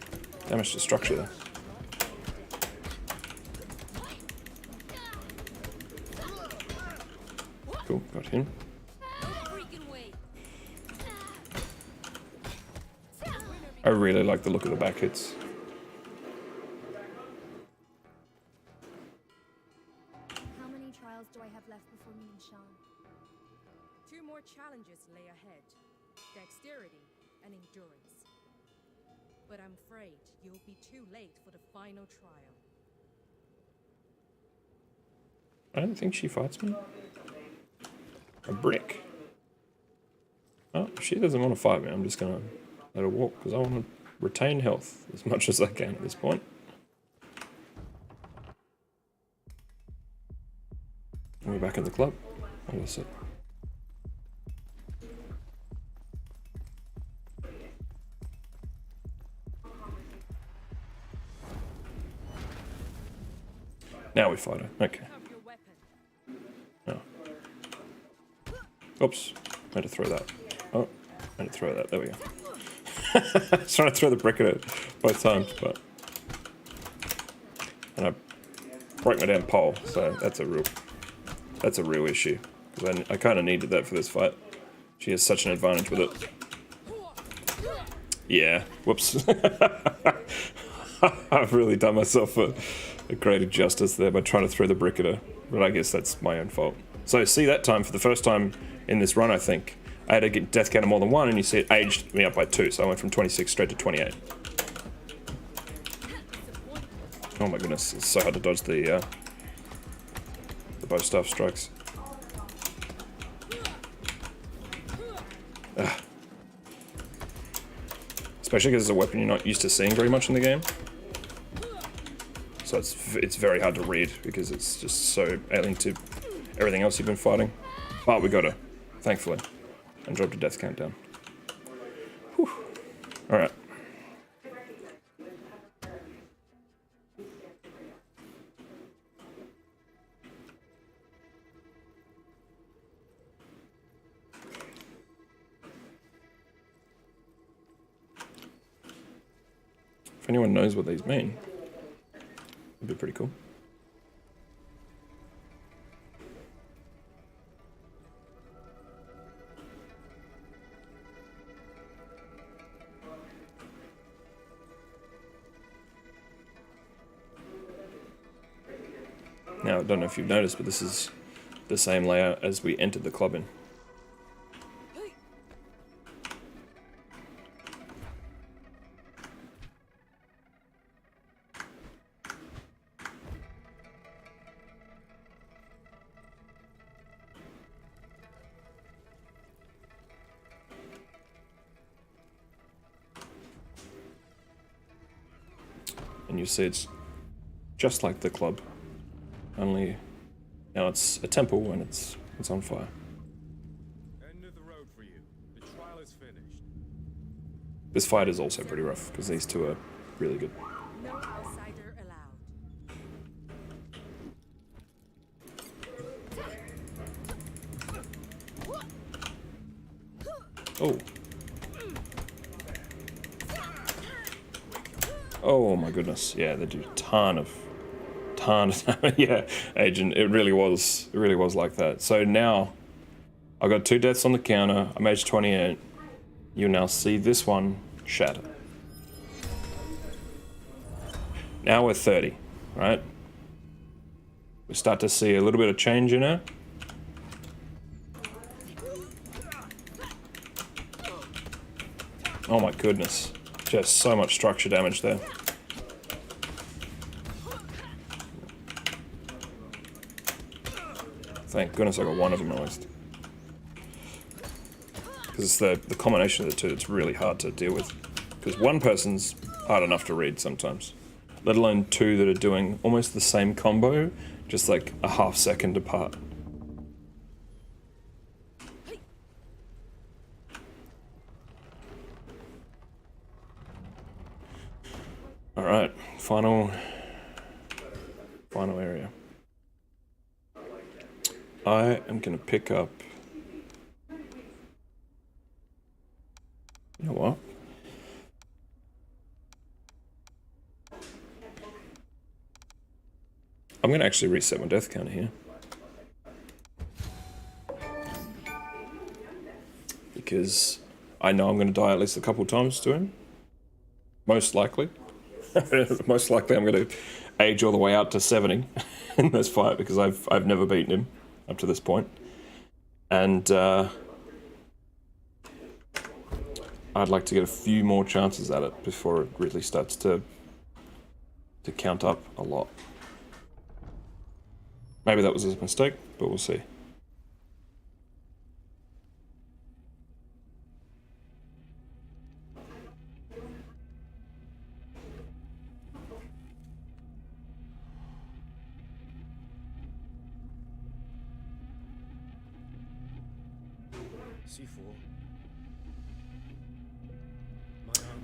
damage to structure there? Cool, got him. I really like the look of the back hits. How many trials do I have left before meeting Sean? 2 more challenges lay ahead. Dexterity and endurance. But I'm afraid you'll be too late for the final trial. I don't think she fights me. A brick. Oh, she doesn't want to fight me. I'm just gonna let her walk because I want to retain health as much as I can at this point. We're back in the club. What was it? Now we fight her. Okay. Have your weapon. Oh. Oops. I had to throw that. Oh, I had to throw that. There we go. I was trying to throw the brick at it both times, but... And I broke my damn pole, so that's a real issue. Because I kind of needed that for this fight. She has such an advantage with it. Yeah. Whoops. I've really done myself a great injustice there by trying to throw the brick at her. But I guess that's my own fault. So see, that time, for the first time in this run, I think, I had to get death count of more than 1, and you see it aged me up by 2, so I went from 26 straight to 28. Oh my goodness, it's so hard to dodge the bow staff strikes. Ugh. Especially because it's a weapon you're not used to seeing very much in the game. So it's very hard to read because it's just so alien to everything else you've been fighting. But we got her, thankfully, and dropped a death count down. Whew. All right. If anyone knows what these mean, it'd be pretty cool. Now, I don't know if you've noticed, but this is the same layout as we entered the club in. And you see it's just like the club, only now it's a temple and it's on fire. End of the road for you. The trial is finished. This fight is also pretty rough because these two are really good. No outsider allowed. Oh. Oh my goodness, yeah, they do a ton of yeah, Agent, it really was like that. So now, I got 2 deaths on the counter, I'm age 28, you now see this one shatter. Now we're 30, right? We start to see a little bit of change in her. Oh my goodness. Just so much structure damage there. Thank goodness I got one of them at least. Because it's the combination of the two that's really hard to deal with. Because one person's hard enough to read sometimes. Let alone two that are doing almost the same combo, just like a half second apart. Alright, final area. I am gonna pick up, you know what? I'm gonna actually reset my death counter here. Because I know I'm gonna die at least a couple times to him. Most likely. Most likely I'm going to age all the way out to 70 in this fight because I've never beaten him up to this point. And I'd like to get a few more chances at it before it really starts to count up a lot. Maybe that was a mistake, but we'll see.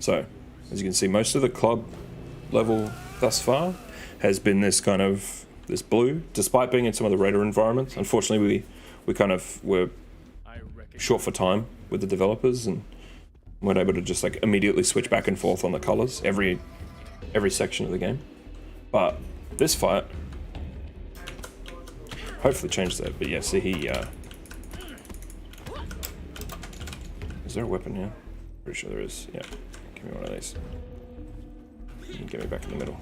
So, as you can see, most of the club level thus far has been this kind of, this blue, despite being in some of the redder environments. Unfortunately, we kind of were short for time with the developers and weren't able to just like immediately switch back and forth on the colors every section of the game. But this fight hopefully changed that. But yeah, see he, is there a weapon here? Pretty sure there is, yeah. Give me one of these. You can get me back in the middle.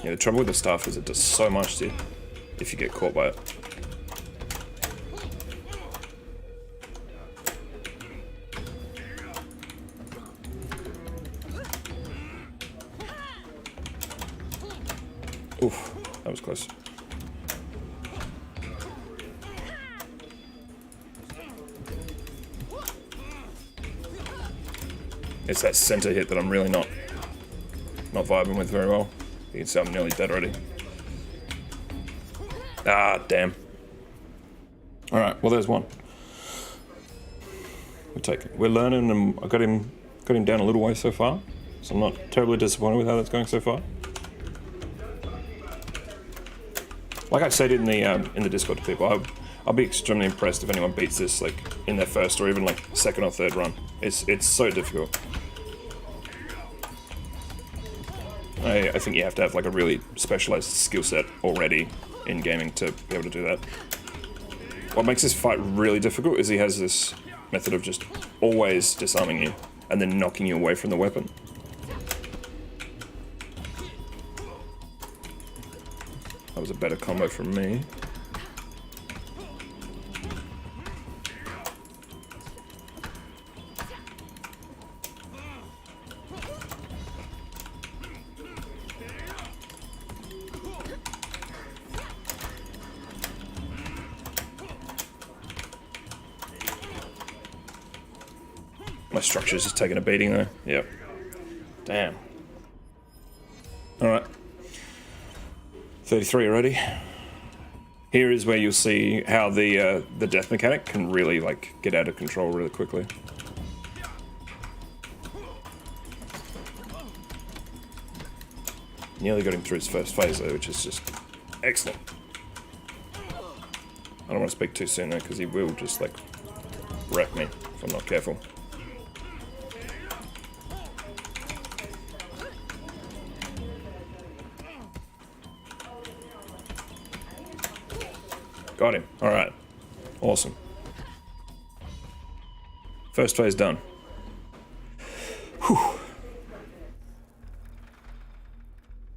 Yeah, the trouble with the staff is it does so much to you if you get caught by it. Oof, that was close. It's that center hit that I'm really not vibing with very well. You can see I'm nearly dead already. Ah, damn. Alright, well there's one. We'll take it. We're learning and I got him down a little way so far. So I'm not terribly disappointed with how that's going so far. Like I said in the Discord to people, I'll be extremely impressed if anyone beats this like in their first or even like second or third run. It's so difficult. I think you have to have like a really specialized skill set already in gaming to be able to do that. What makes this fight really difficult is he has this method of just always disarming you and then knocking you away from the weapon. That was a better combo from me. My structure's just taking a beating there. Yep. Damn. Alright. 33 already. Here is where you'll see how the death mechanic can really like get out of control really quickly. Nearly got him through his first phase though, which is just excellent. I don't want to speak too soon though, because he will just like wreck me if I'm not careful. Got him. Alright. Awesome. First phase done. Whew.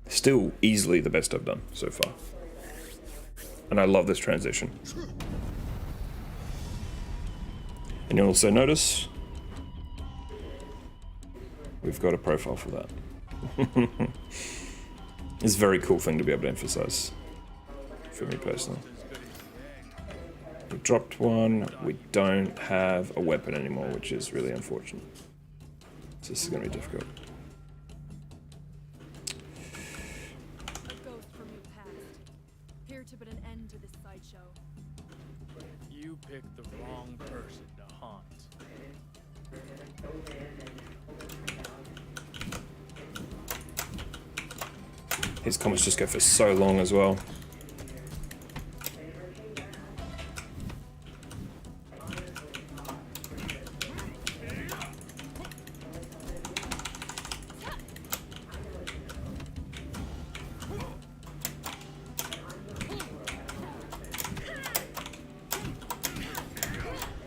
Still easily the best I've done so far. And I love this transition. And you'll also notice we've got a profile for that. It's a very cool thing to be able to emphasize for me personally. We dropped one. We don't have a weapon anymore, which is really unfortunate. So this is going to be difficult. A ghost from your past. Here to put an end to this sideshow. You picked the wrong person to haunt. His comments just go for so long as well.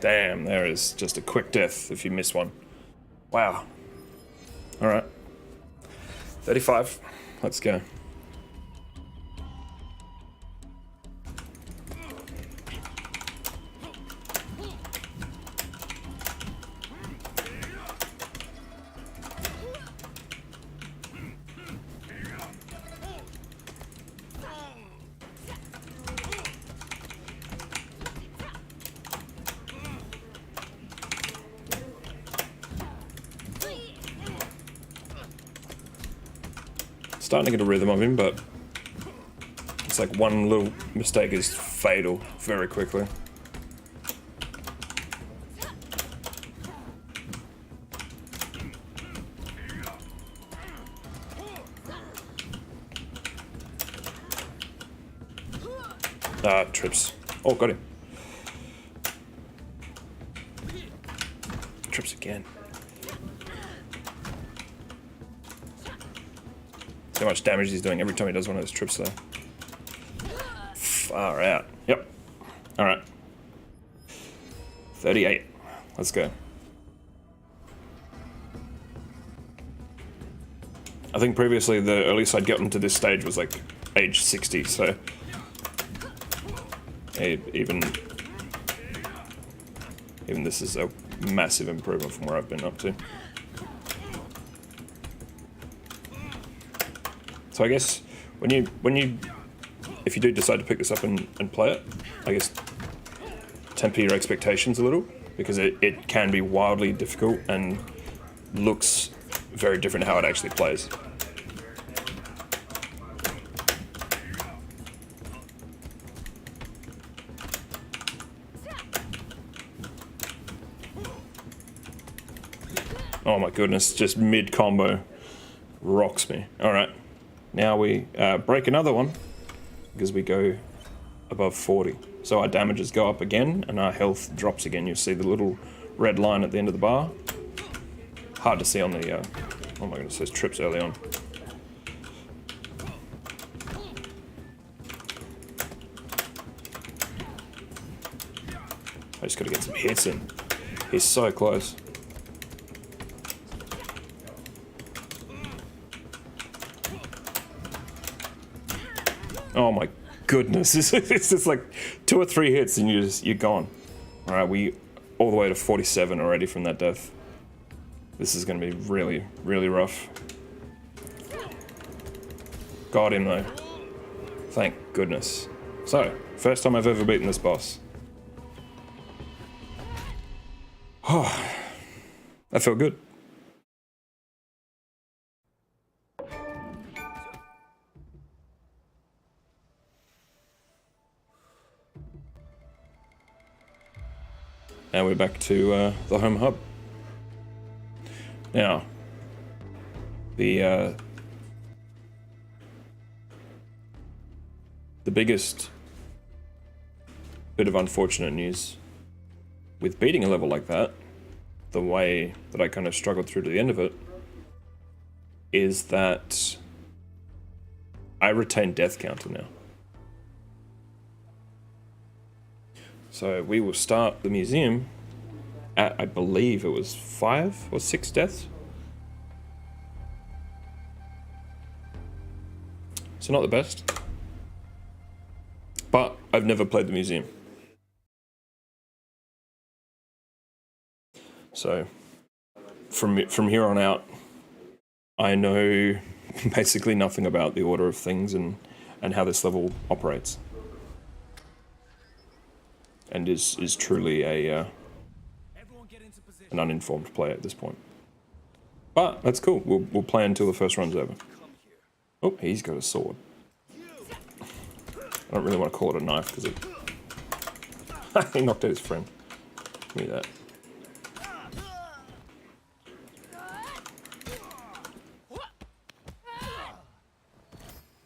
Damn, there is just a quick death if you miss one. Wow. Alright. 35. Let's go. Starting to get a rhythm of him, but it's like one little mistake is fatal very quickly. Ah, trips. Oh, got him. Trips again. How much damage he's doing every time he does one of those trips though. Far out. Yep. Alright. 38. Let's go. I think previously the earliest I'd gotten to this stage was like age 60, so even this is a massive improvement from where I've been up to. So I guess if you do decide to pick this up and play it, I guess temper your expectations a little, because it can be wildly difficult and looks very different how it actually plays. Oh my goodness, just mid combo rocks me. All right. Now we break another one because we go above 40. So our damages go up again and our health drops again. You see the little red line at the end of the bar. Hard to see on the, oh my goodness, those trips early on. I just gotta get some hits in. He's so close. Oh my goodness, it's just like 2 or 3 hits and you're gone. All right, we all the way to 47 already from that death. This is gonna be really, really rough. Got him though. Thank goodness. So, first time I've ever beaten this boss. Oh, that felt good. Now we're back to the home hub. Now, the biggest bit of unfortunate news with beating a level like that, the way that I kind of struggled through to the end of it, is that I retain death counter now. So we will start the museum at, I believe it was 5 or 6 deaths. So not the best. But I've never played the museum. So from here on out, I know basically nothing about the order of things and how this level operates. And is truly an uninformed player at this point. But that's cool. We'll play until the first run's over. Oh, he's got a sword. I don't really want to call it a knife because he knocked out his friend. Give me that.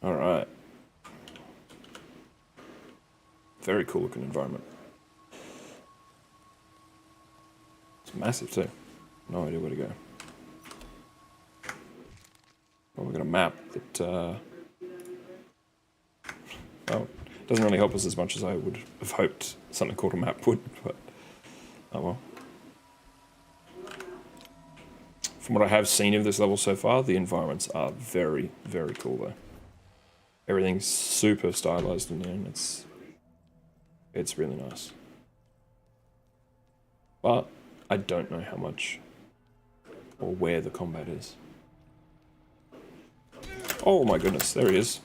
All right. Very cool looking environment. It's massive too. No idea where to go. Well, we've got a map that, well, doesn't really help us as much as I would have hoped something called a map would, but oh well. From what I have seen of this level so far, the environments are very, very cool though. Everything's super stylized in there and it's really nice. But I don't know how much or where the combat is. Oh my goodness, there he is.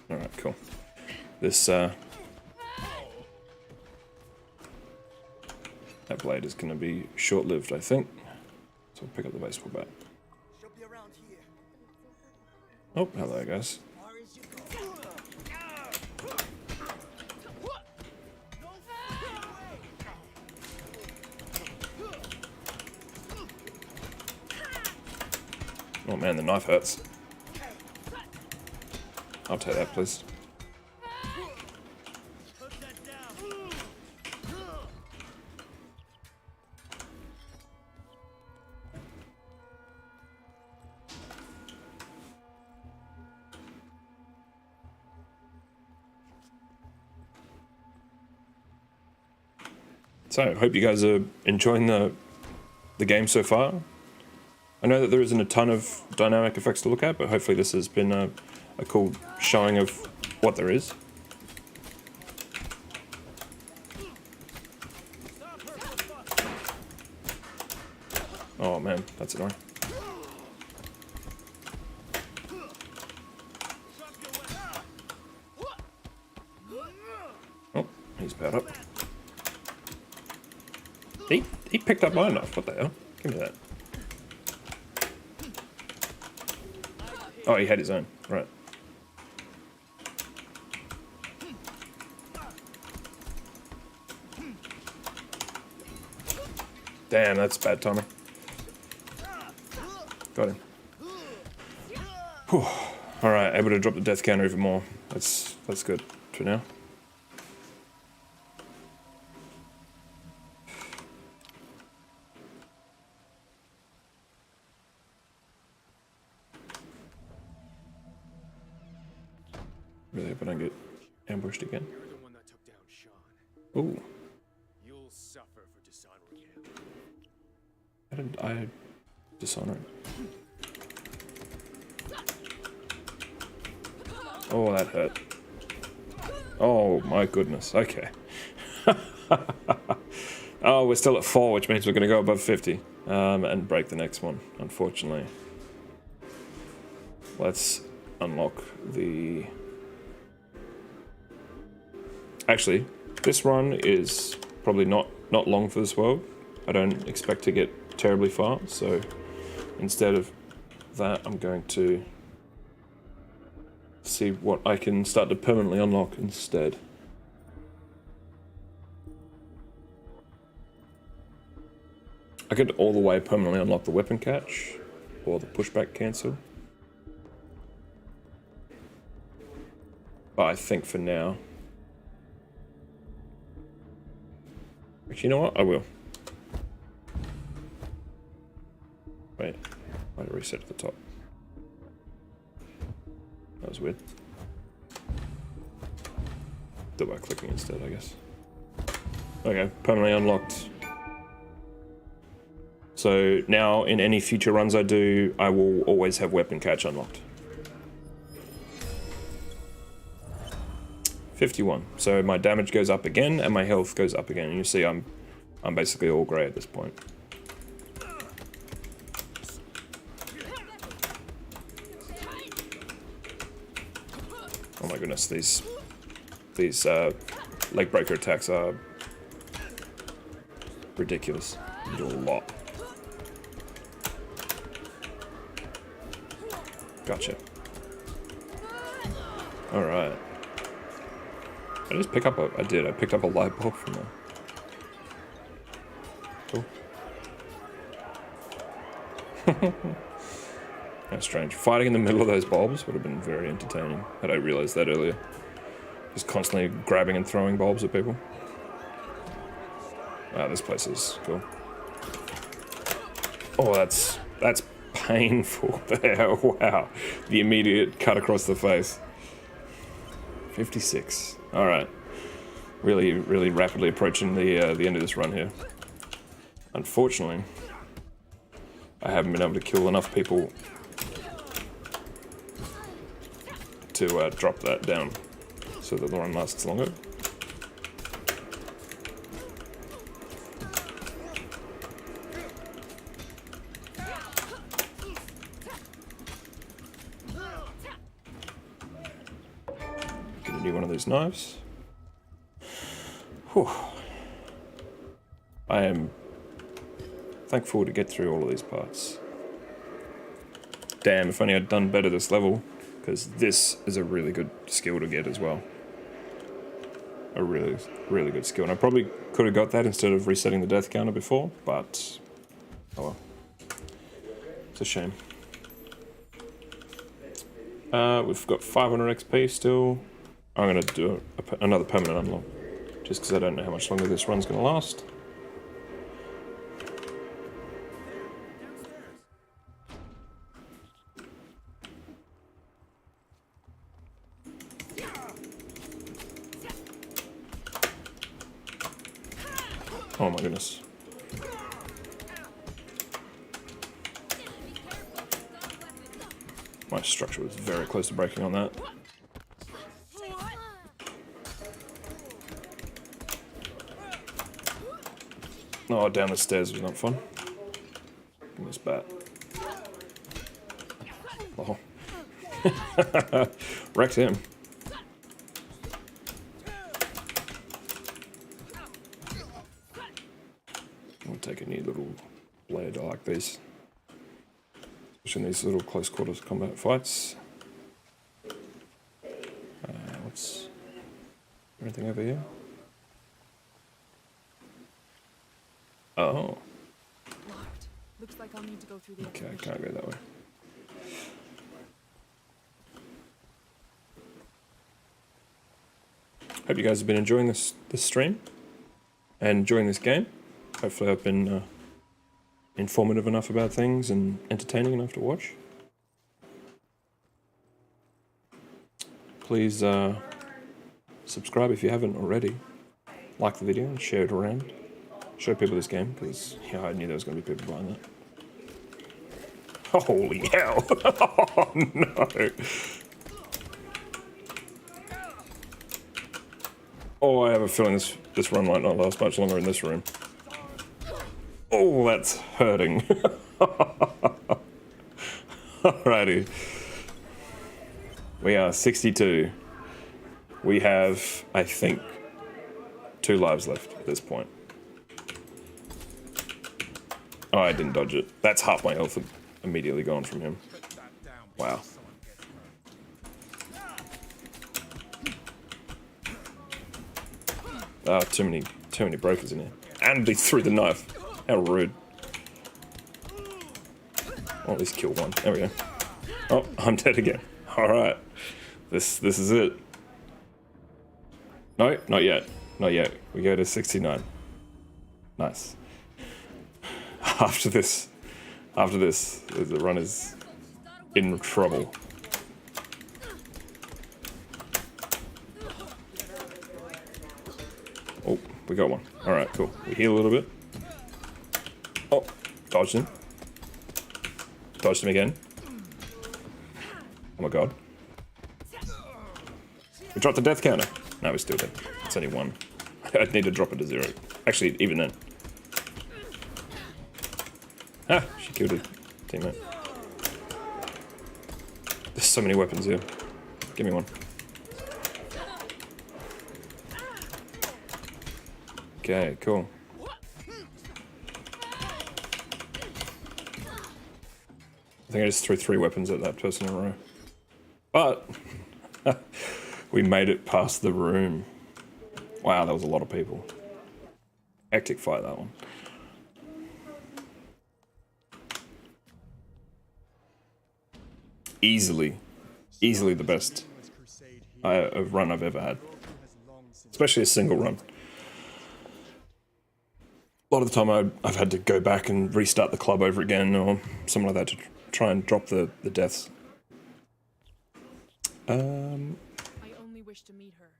Alright, cool. This, that blade is going to be short-lived, I think. So I'll pick up the baseball bat. Oh, hello, guys. Oh man, the knife hurts. I'll take that, please. So, I hope you guys are enjoying the game so far. I know that there isn't a ton of dynamic effects to look at, but hopefully this has been a cool showing of what there is. Oh man, that's annoying. Oh, he's powered up. He picked up my knife, what the hell? Give me that. Oh, he had his own, right. Damn, that's bad timing. Got him. Whew. Alright, able to drop the death counter even more. That's good for now. pushed again. You're the one that took down Sean. Ooh. You'll suffer for dishonoring him. How did I dishonor it? Oh, that hurt. Oh my goodness. Okay. Oh, we're still at 4, which means we're going to go above 50 and break the next one, unfortunately. Let's unlock the... Actually, this run is probably not long for this world. I don't expect to get terribly far, so instead of that, I'm going to see what I can start to permanently unlock instead. I could all the way permanently unlock the weapon catch or the pushback cancel. But I think for now... Actually, you know what? I will. Wait. I had to reset to the top. That was weird. Do it by clicking instead, I guess. Okay, permanently unlocked. So now in any future runs I do, I will always have weapon catch unlocked. 51. So my damage goes up again and my health goes up again. And you see I'm basically all grey at this point. Oh my goodness, these leg breaker attacks are ridiculous. You do a lot. Gotcha. All right. I just pick up a... I did. I picked up a light bulb from there. Cool. That's strange. Fighting in the middle of those bulbs would have been very entertaining, had I realized that earlier. Just constantly grabbing and throwing bulbs at people. Ah, this place is cool. Oh, that's painful there. Wow. The immediate cut across the face. 56. Alright. Really rapidly approaching the end of this run here. Unfortunately, I haven't been able to kill enough people to drop that down so that the run lasts longer. Get a new one of these knives. Whew. I am thankful to get through all of these parts. Damn, if only I'd done better this level, because this is a really good skill to get as well. A really good skill. And I probably could have got that instead of resetting the death counter before, but oh well. It's a shame. We've got 500 XP still. I'm going to do another permanent unlock, just because I don't know how much longer this run's going to last. Oh my goodness. My structure was very close to breaking on that. Oh, down the stairs was not fun. Give me this bat. Oh. Wrecked him. I'll take a neat little blade. I like these. Especially in these little close quarters combat fights. What's anything over here? Oh. Locked. Looks like I'll need to go through the Okay, I can't go that way. Hope you guys have been enjoying this stream and enjoying this game. Hopefully I've been informative enough about things and entertaining enough to watch. Please subscribe if you haven't already. Like the video and share it around. Show people this game, because yeah, I knew there was going to be people buying that. Holy hell! Oh no! Oh, I have a feeling this run might not last much longer in this room. Oh, that's hurting. Alrighty. We are 62. We have, I think, 2 lives left at this point. Oh, I didn't dodge it. That's half my health immediately gone from him. Wow. Ah, too many brokers in here. And he threw the knife. How rude. I'll at least kill one. There we go. Oh, I'm dead again. Alright. This is it. No, not yet. Not yet. We go to 69. Nice. After this, the run is in trouble. Oh, we got one. Alright, cool. We heal a little bit. Oh, dodged him. Dodged him again. Oh my god. We dropped the death counter. No, we're still dead. It's only 1. I'd need to drop it to 0. Actually, even then. Ah, she killed her teammate. There's so many weapons here. Give me one. Okay, cool. I think I just threw 3 weapons at that person in a row. But we made it past the room. Wow, that was a lot of people. Hectic fight, that one. Easily the best run I've ever had. Especially a single run. A lot of the time I've had to go back and restart the club over again or something like that to try and drop the deaths. I only wish to meet her.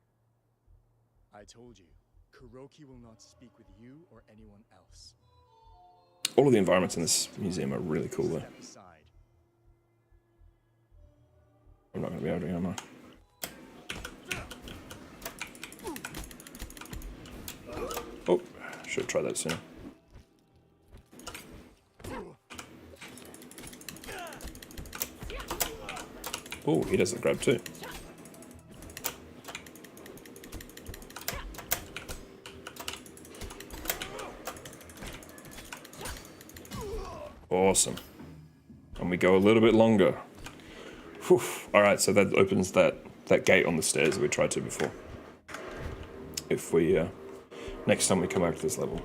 I told you, Kuroki will not speak with you or anyone else. All of the environments in this museum are really cool though. I'm not going to be able to, am I? Oh, should have tried that sooner. Oh, he does the grab too. Awesome. And we go a little bit longer. Whew. All right, so that opens that gate on the stairs that we tried to before. If we, next time we come back to this level.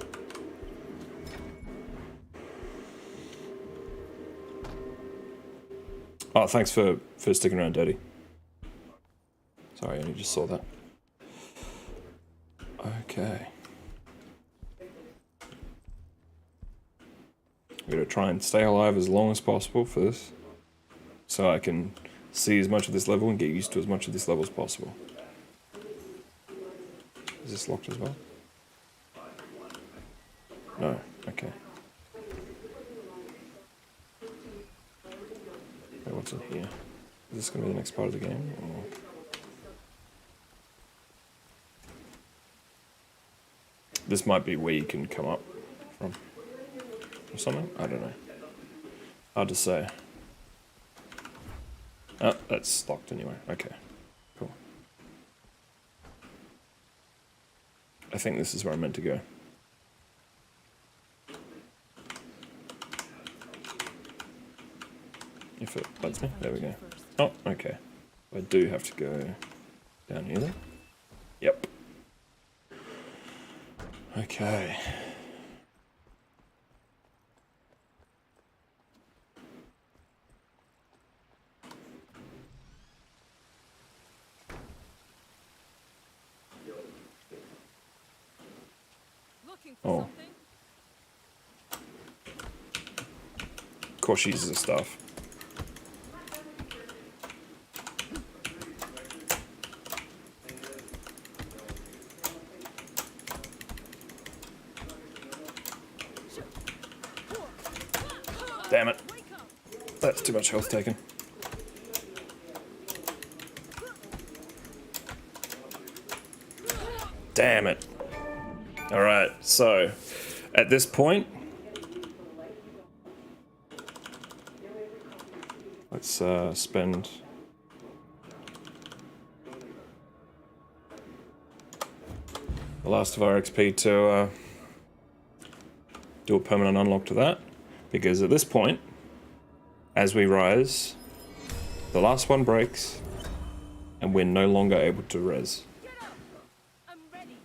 Oh, thanks for sticking around, Daddy. Sorry, I only just saw that. Okay. I'm gonna try and stay alive as long as possible for this, so I can see as much of this level and get used to as much of this level as possible. Is this locked as well? No, okay. Wait, what's in here? Is this gonna be the next part of the game? Or... This might be where you can come up from. Or something? I don't know. Hard to say. Oh, that's locked anyway. Okay, cool. I think this is where I'm meant to go. If it lets me. There we go. Oh, okay. I do have to go down here then. Yep. Okay. Oh. Of course she uses the stuff. Damn it. That's too much health taken. Damn it. Alright, so at this point, let's spend the last of our XP to do a permanent unlock to that, because at this point, as we rise, the last one breaks, and we're no longer able to res. I'm ready.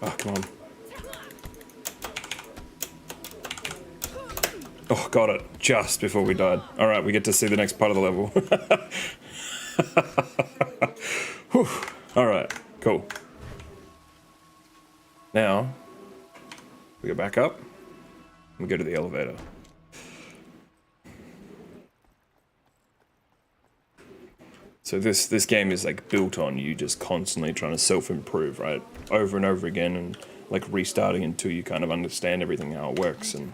Oh, come on. Oh, got it. Just before we died. Alright, we get to see the next part of the level. Whew. Alright, cool. Now, we go back up, and we go to the elevator. So this game is like built on you just constantly trying to self-improve, right? Over and over again, and like restarting until you kind of understand everything, how it works. And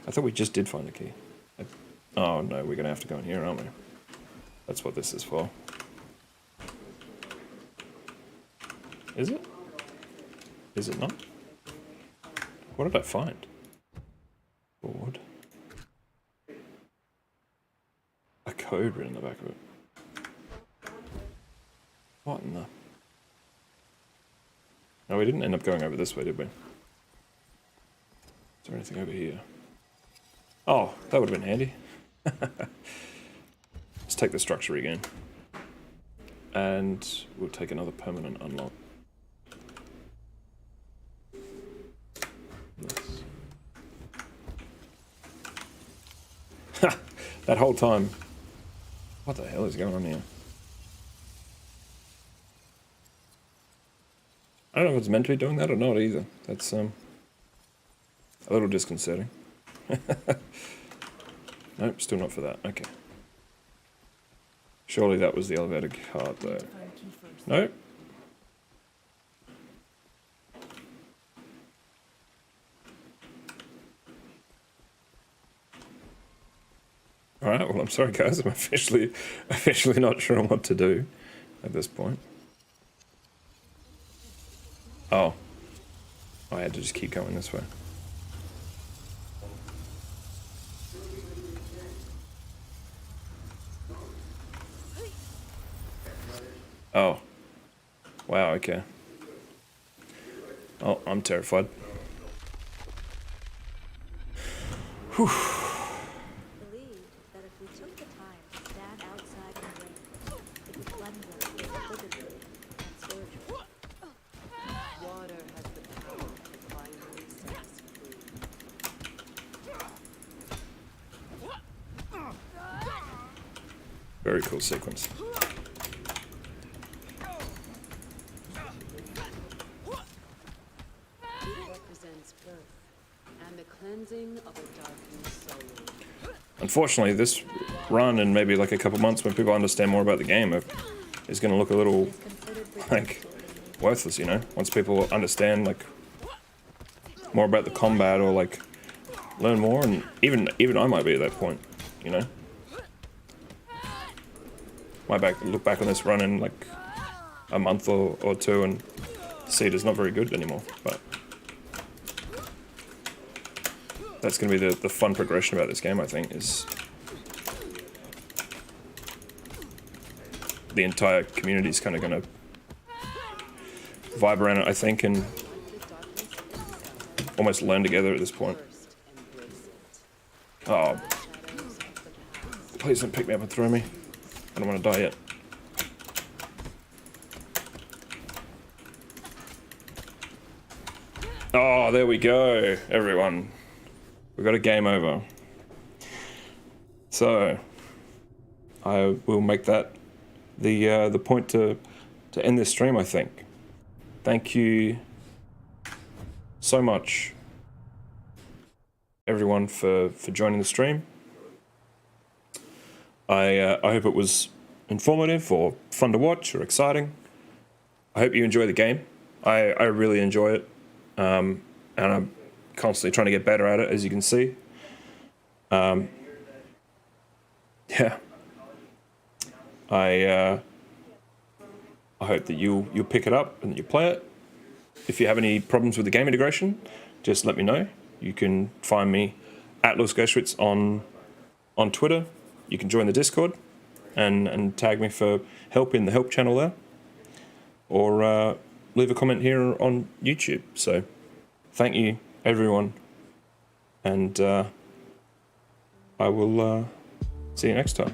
I thought we just did find the key. Oh no, we're gonna have to go in here, aren't we? That's what this is for. Is it? Is it not? What did I find? Board. A code written in the back of it. What in the... No, we didn't end up going over this way, did we? Is there anything over here? Oh, that would have been handy. Let's take the structure again. And we'll take another permanent unlock. Nice. Ha! That whole time. What the hell is going on here? I don't know if it's meant to be doing that or not either. That's a little disconcerting. Nope, still not for that. Okay. Surely that was the elevator card though. Nope. Alright, well I'm sorry guys, I'm officially not sure what to do at this point. Oh. I had to just keep going this way. Oh. Wow, okay. Oh, I'm terrified. Whew. Believed that if we took the time to stand outside and wait, it would cleanse us of physically and spiritually. Water has the power to finally set us free. Very cool sequence. Unfortunately, this run in maybe like a couple months when people understand more about the game is going to look a little like worthless, you know? Once people understand like more about the combat or like learn more, and even I might be at that point, you know? Might look back on this run in like a month or two and see it is not very good anymore, but that's going to be the fun progression about this game, I think, is the entire community is kind of going to vibe around it, I think, and almost learn together at this point. Oh, please don't pick me up and throw me. I don't want to die yet. Oh, there we go, everyone. We've got a game over. So I will make that the point to end this stream, I think. thank you so much, everyone, for joining the stream. I hope it was informative or fun to watch or exciting. I hope you enjoy the game. I really enjoy it, and I'm constantly trying to get better at it, as you can see. Yeah, I hope that you'll pick it up and that you play it. If you have any problems with the game integration, just let me know. You can find me at Gerschwitz on Twitter. You can join the Discord and tag me for help in the help channel there, or leave a comment here on YouTube. So thank you, everyone, and I will see you next time.